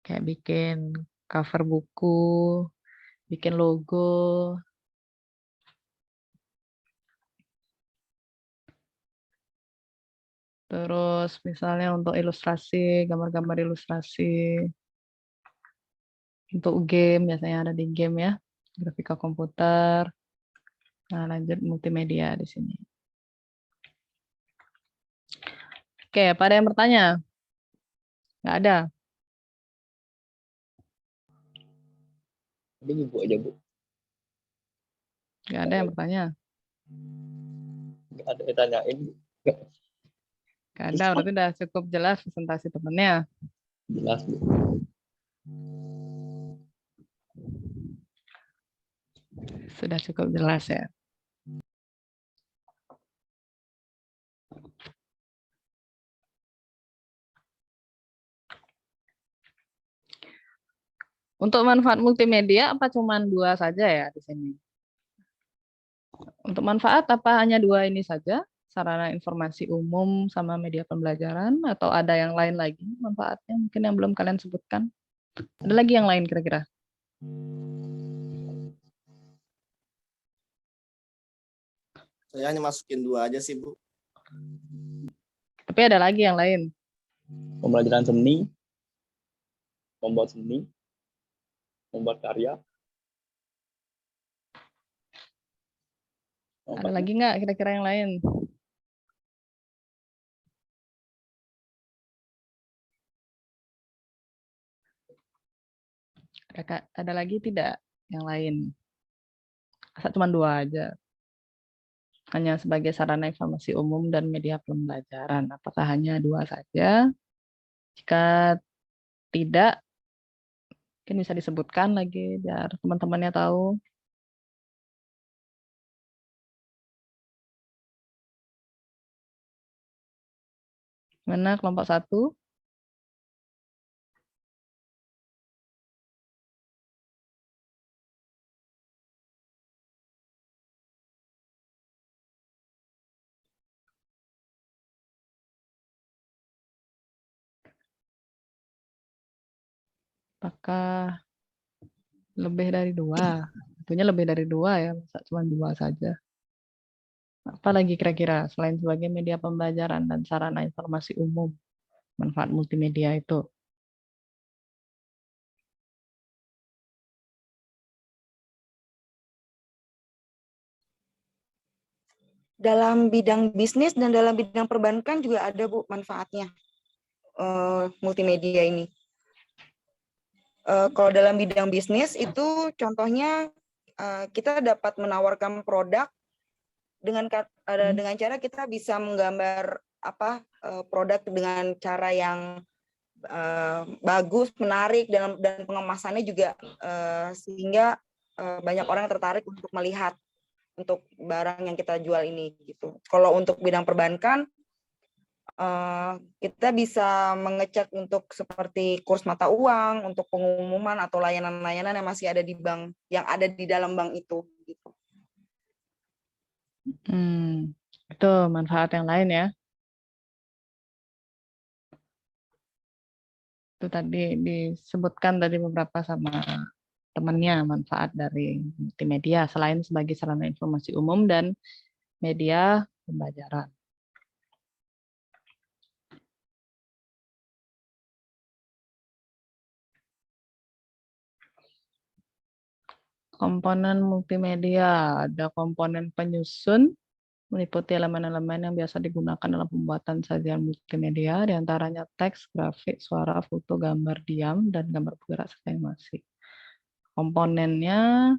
kayak bikin cover buku, bikin logo. Terus misalnya untuk ilustrasi, gambar-gambar ilustrasi. Untuk game, biasanya ada di game ya, grafika komputer. Nah, lanjut multimedia di sini. Oke, apa ada yang bertanya? Nggak ada? Ini ibu aja, Bu. Nggak ada yang bertanya? Nggak ada yang tanyain. Nggak ada, berarti udah cukup jelas presentasi temennya. Jelas, Bu. Sudah cukup jelas ya. Untuk manfaat multimedia apa cuma 2 saja ya di sini? Untuk manfaat apa hanya 2 ini saja? Sarana informasi umum sama media pembelajaran atau ada yang lain lagi manfaatnya mungkin yang belum kalian sebutkan? Ada lagi yang lain kira-kira? Saya hanya masukin 2 aja sih, Bu. Tapi ada lagi yang lain. Pembelajaran seni, membuat seni, membuat karya. Ada lagi nggak kira-kira yang lain? Ada lagi tidak yang lain? Asal cuma 2 aja. Hanya sebagai sarana informasi umum dan media pembelajaran. Apakah hanya 2 saja? Jika tidak, mungkin bisa disebutkan lagi biar teman-temannya tahu. Mana kelompok 1? Apakah lebih dari 2? Tentunya lebih dari 2 ya, masa cuma 2 saja. Apa lagi kira-kira selain sebagai media pembelajaran dan sarana informasi umum, manfaat multimedia itu? Dalam bidang bisnis dan dalam bidang perbankan juga ada, Bu, manfaatnya multimedia ini. Kalau dalam bidang bisnis itu contohnya kita dapat menawarkan produk dengan cara kita bisa menggambar produk dengan cara yang bagus, menarik, dan pengemasannya juga sehingga banyak orang tertarik untuk melihat untuk barang yang kita jual ini gitu. Kalau untuk bidang perbankan kita bisa mengecek untuk seperti kurs mata uang, untuk pengumuman atau layanan-layanan yang masih ada di bank, yang ada di dalam bank itu gitu. Itu manfaat yang lain ya. Itu tadi disebutkan tadi beberapa sama temannya manfaat dari multimedia selain sebagai sarana informasi umum dan media pembelajaran. Komponen multimedia, ada komponen penyusun, meliputi elemen-elemen yang biasa digunakan dalam pembuatan sajian multimedia, diantaranya teks, grafik, suara, foto, gambar diam, dan gambar bergerak serta animasi. Komponennya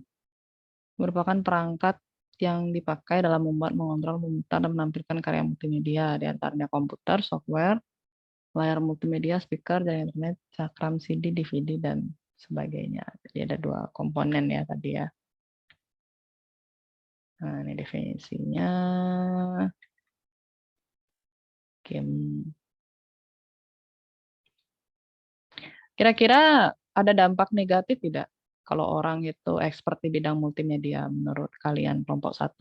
merupakan perangkat yang dipakai dalam membuat, mengontrol, memutar, dan menampilkan karya multimedia, diantaranya komputer, software, layar multimedia, speaker, dan internet, cakram CD, DVD, dan sebagainya. Jadi ada 2 komponen ya tadi ya. Nah, ini definisinya. Game. Kira-kira ada dampak negatif tidak kalau orang itu expert di bidang multimedia menurut kalian kelompok 1?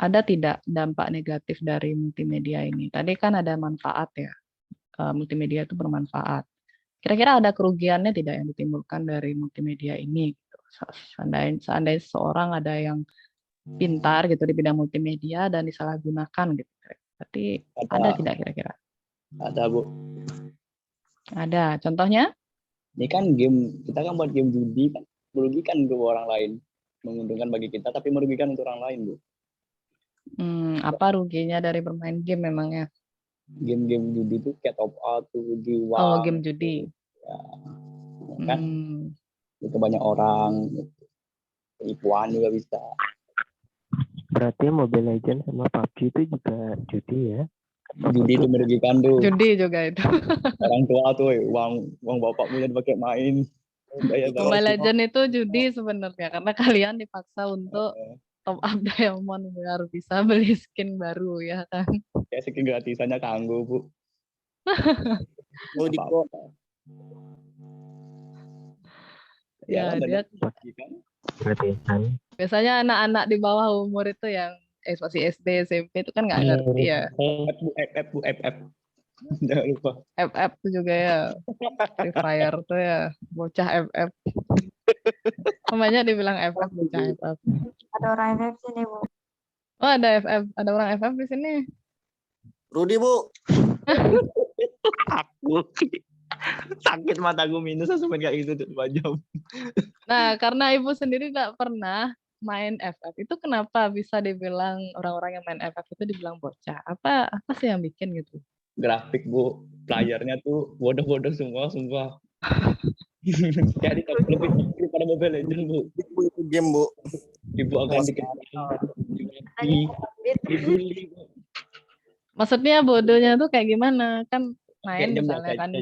Ada tidak dampak negatif dari multimedia ini? Tadi kan ada manfaat ya. Multimedia itu bermanfaat. Kira-kira ada kerugiannya tidak yang ditimbulkan dari multimedia ini? Gitu. Seandainya seorang ada yang pintar gitu di bidang multimedia dan disalahgunakan gitu. Berarti ada tidak kira-kira? Ada, Bu. Ada. Contohnya? Ini kan game, kita kan buat game judi kan merugikan untuk orang lain. Menguntungkan bagi kita tapi merugikan untuk orang lain, Bu. Apa ruginya dari bermain game memangnya? Game-game judi itu kayak top up tuh, rugi uang. Oh, game judi. Ya, kan itu banyak orang, penipuan juga bisa. Berarti Mobile Legends sama PUBG itu juga judi ya? Judi itu merugikan tuh. Judi juga itu. Orang tua tuh, uang bapakmu yang dipakai main. Mobile Legends itu judi sebenarnya karena kalian dipaksa untuk top up diamond biar bisa beli skin baru ya kan. Kayak skin gratisannya kanggo, Bu. Oh, di Ya, dia Gratisan. biasanya anak-anak di bawah umur itu yang masih SD, SMP itu kan nggak ngerti ya. FF. Jangan lupa. FF tuh juga ya. Free Fire tuh ya. Bocah FF. Banyak dibilang FF, bocah FF. Ada orang FF sini, Bu. Oh, ada FF. Ada orang FF di sini. Rudi, Bu. Aku sakit mataku minus sampai kayak gitu 2 jam. Nah, karena Ibu sendiri nggak pernah main FF, itu kenapa bisa dibilang orang-orang yang main FF itu dibilang bocah? Apa sih yang bikin gitu? Grafik, Bu. Playernya tuh bodoh-bodoh semua. Jadi lebih daripada Mobile Legends, Bu. Itu game, Bu. Ibu akan dibully, Bu. Maksudnya bodohnya tuh kayak gimana? Kan main Kayaknya misalnya kan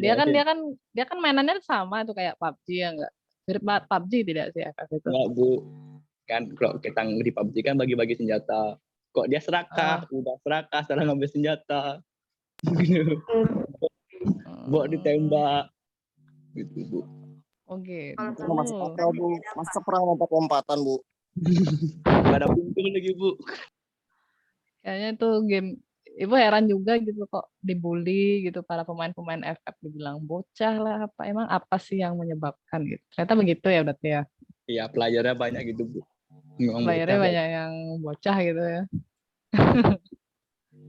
dia kan mainannya sama tuh kayak PUBG ya enggak? Mirip PUBG tidak sih FF itu? Enggak, Bu. Kan kalau kita di PUBG kan bagi-bagi senjata. Kok dia serakah, udah serakah, sekarang ngambil senjata. Buat ditembak. Gitu, Bu. Oke. Masuk akal, Bu. Masa perang lompat-lompatan, Bu. Gak ada pintu lagi, Bu. Kayaknya itu game. Ibu heran juga gitu kok dibully gitu para pemain-pemain FF dibilang bocah lah apa. Emang apa sih yang menyebabkan gitu? Ternyata begitu ya berarti ya. Iya, pelajarnya banyak gitu, Bu. Playernya banyak yang bocah gitu ya.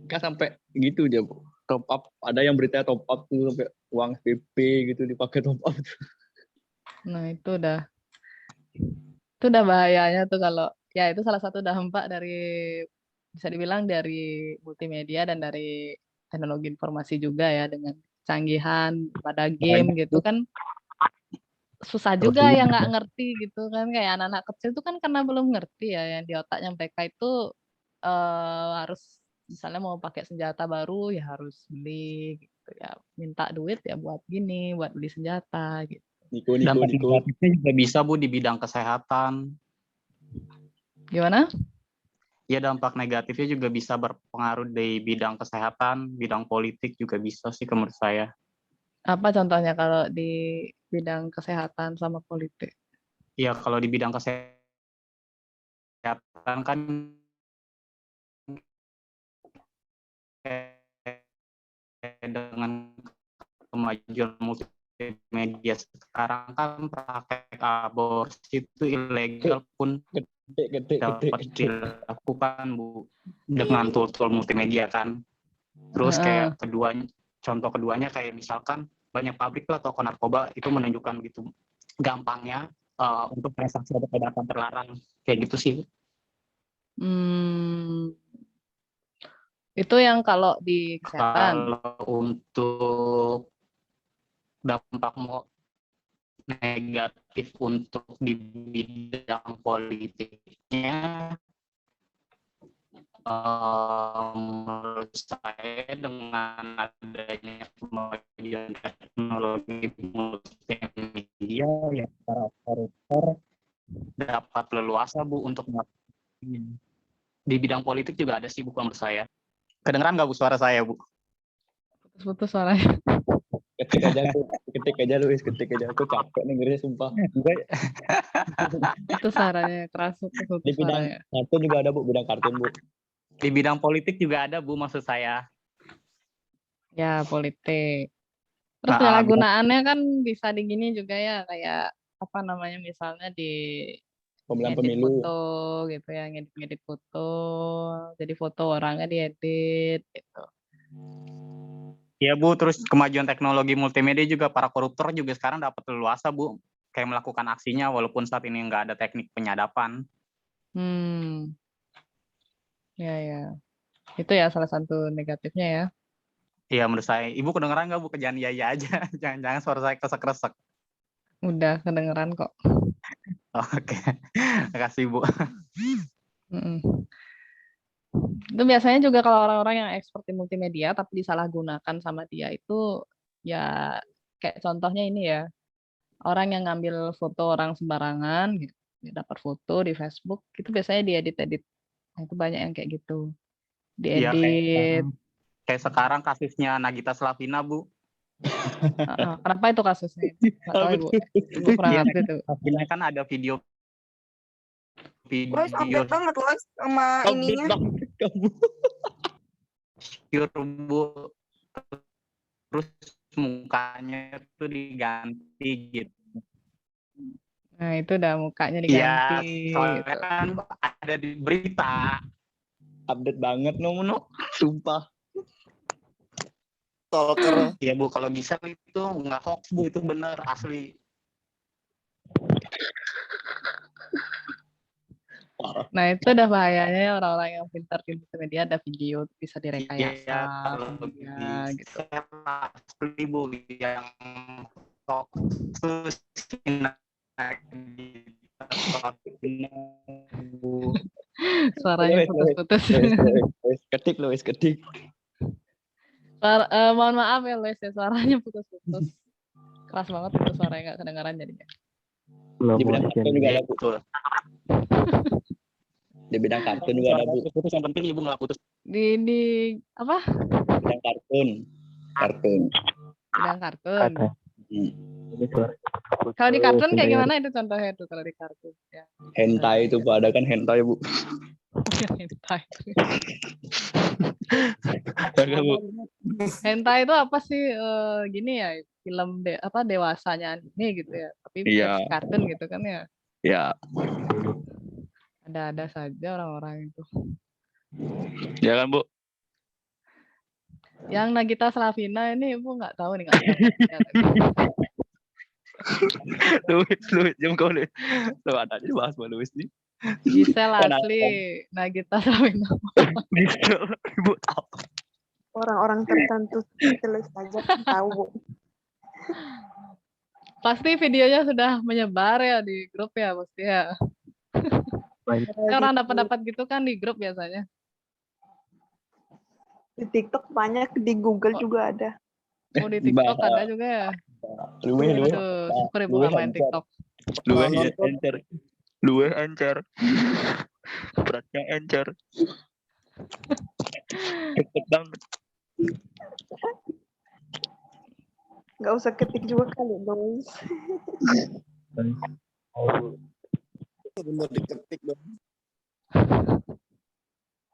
Kan sampai gitu dia, Bu. Top up, ada yang berita top up tuh sampai uang PP gitu dipakai top up. Nah, itu udah bahayanya tuh kalau ya itu salah satu dampak dari bisa dibilang dari multimedia dan dari teknologi informasi juga ya dengan canggihan pada game gitu kan susah juga yang nggak ngerti gitu kan kayak anak-anak kecil itu kan karena belum ngerti ya yang di otaknya mereka itu harus misalnya mau pakai senjata baru ya harus beli gitu ya minta duit ya buat gini buat beli senjata gitu. Niko. Negatifnya juga bisa, Bu, di bidang kesehatan. Gimana? Ya, dampak negatifnya juga bisa berpengaruh di bidang kesehatan, bidang politik juga bisa sih menurut saya. Apa contohnya kalau di bidang kesehatan sama politik? Ya, kalau di bidang kesehatan kan dengan kemajuan multimedia sekarang kan praktek aborsi itu ilegal pun dapat dilakukan, Bu, dengan tool multimedia kan. Terus kayak contoh keduanya kayak misalkan banyak pabrik lah toko narkoba itu menunjukkan gitu gampangnya untuk transaksi obat-obatan terlarang kayak gitu sih. Hmm, itu yang kalau di kesehatan. Kalau untuk dampak negatif untuk di bidang politiknya, menurut saya dengan adanya kemajuan teknologi multimedia ya para koruptor dapat leluasa Bu untuk melakukannya. Di bidang politik juga ada sih Bu menurut saya. Kedengeran nggak Bu suara saya Bu? Putus-putus suaranya. Ketik aja Luis, ketik aja. Aku capek dengernya sumpah. Itu suaranya keras, Di putus-putus bidang suaranya. kartun juga ada Bu, bidang kartun Bu. Di bidang politik juga ada Bu maksud saya. Ya, politik. Terus Nah, penyalahgunaannya kan bisa di gini juga ya, kayak apa namanya, misalnya di Pemilihan ngedit pemilu. foto gitu ya, ngedit foto, jadi foto orangnya diedit gitu. ya Bu, terus kemajuan teknologi multimedia juga para koruptor juga sekarang dapat leluasa Bu, kayak melakukan aksinya walaupun saat ini nggak ada teknik penyadapan. Ya. Itu ya salah satu negatifnya ya. Iya menurut saya, Ibu kedengeran nggak Bu? Jangan iya aja, jangan suara saya kresek-kresek. Udah kedengeran kok. Oke, makasih Bu. Mm-mm. Itu biasanya juga kalau orang-orang yang expert di multimedia tapi disalahgunakan sama dia itu ya kayak contohnya ini ya, orang yang ngambil foto orang sembarangan gitu, dia dapat foto di Facebook itu biasanya diedit-edit. Nah, itu banyak yang kayak gitu. Iya Diedit. kayak sekarang kasusnya Nagita Slavina Bu. Kenapa itu kasusnya? Nggak tahu Ibu. Ibu kurang Iya, ngerti tuh. Slavina kan ada video Lois update banget Lois sama ininya. Pure Bu. Terus mukanya tuh diganti gitu. Nah, itu udah mukanya Iya, diganti soalnya gitu. kan ada di berita. Update banget no, sumpah. Stalker. Iya Bu, kalau bisa itu nggak hoax Bu, itu bener asli. Nah, itu udah bahayanya ya orang-orang yang pintar di multimedia ada video bisa Iya, direkayasa kalau sama dia gitu. bisa asli Bu yang hoax itu Bu. Suaranya putus-putus. Lois, ketik. Mohon maaf ya Lois ya, suaranya putus-putus. Keras banget itu suaranya nggak kedengaran jadinya. Di bidang kartun juga ada Bu. Betul. Di bidang kartun juga ada Bu. Putus yang penting Ibu nggak putus. Di apa? Bidang kartun. Bidang kartun. Kata. Ini suara. Kalau di kartun kayak gimana itu contohnya itu kalau di kartun ya. Hentai itu Bu, ada kan hentai Bu. Hentai. Ada Bu. Hentai itu apa sih? Gini ya, film dewasanya anime gitu ya. Tapi Iya. versi kartun gitu kan ya. Ya. Ada saja orang-orang itu. Ya kan Bu? Yang Nagita Slavina ini Ibu nggak tahu nih nggak tahu. Luis, jam kau Luis. Lu ada aja bahas sama Luis nih. Gisel asli Nagita Slavina. Gisel, Ibu tahu. Orang-orang tertentu tulis saja tahu Bu. Pasti videonya sudah menyebar ya di grup ya pasti ya. Orang dapat gitu kan di grup biasanya. Di TikTok banyak, di Google juga ada. Oh di TikTok ada juga ya. Luis. Aduh, syukur Ibu nggak main TikTok. Luis encer. Beratnya encer. Cepet banget. Nggak usah ketik juga kali, Lois. Bener diketik dong.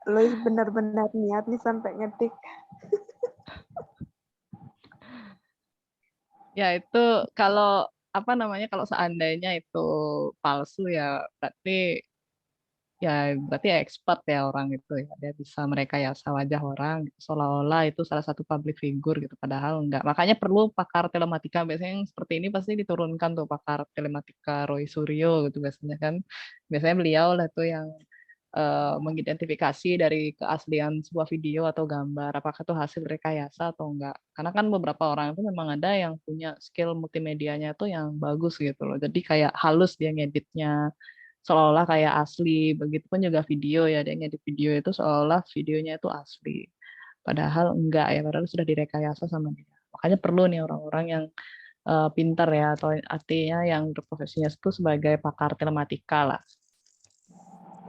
Lois benar-benar niat nih sampai ngetik. Ya itu kalau apa namanya kalau seandainya itu palsu ya berarti ya berarti ya expert ya orang itu ya. Dia bisa merekayasa wajah orang gitu, seolah-olah itu salah satu public figure gitu. Padahal enggak. Makanya perlu pakar telematika. Biasanya yang seperti ini pasti diturunkan tuh pakar telematika Roy Suryo gitu biasanya kan. Biasanya beliau lah tuh yang mengidentifikasi dari keaslian sebuah video atau gambar, apakah itu hasil rekayasa atau enggak. Karena kan beberapa orang itu memang ada yang punya skill multimedianya itu yang bagus gitu loh. Jadi kayak halus dia ngeditnya, seolah-olah kayak asli. Begitupun juga video ya, dia ngedit video itu seolah videonya itu asli. Padahal enggak ya, padahal sudah direkayasa sama dia. Makanya perlu nih orang-orang yang pintar ya, atau artinya yang berprofesinya itu sebagai pakar telematika lah.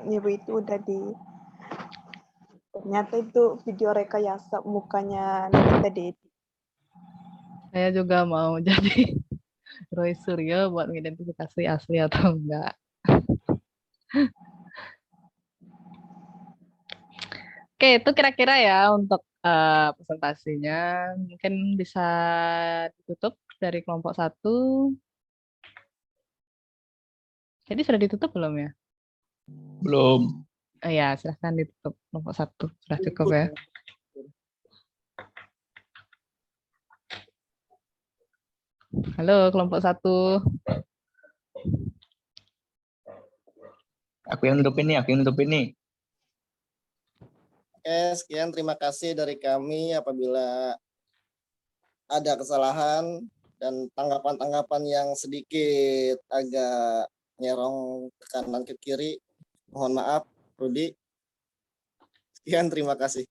Ya Bu, itu udah ternyata itu video rekayasa mukanya Nikita Dedi. Saya juga mau jadi Roy Suryo buat mengidentifikasi asli atau enggak. Oke, itu kira-kira ya untuk presentasinya. Mungkin bisa ditutup dari kelompok 1. Jadi sudah ditutup belum ya? Belum. Ya, silahkan ditutup kelompok 1. Sudah cukup ya. Halo, kelompok 1. Aku yang nutup ini. Oke, sekian terima kasih dari kami. Apabila ada kesalahan dan tanggapan-tanggapan yang sedikit agak nyerong ke kanan ke kiri, mohon maaf, Rudi. Sekian terima kasih.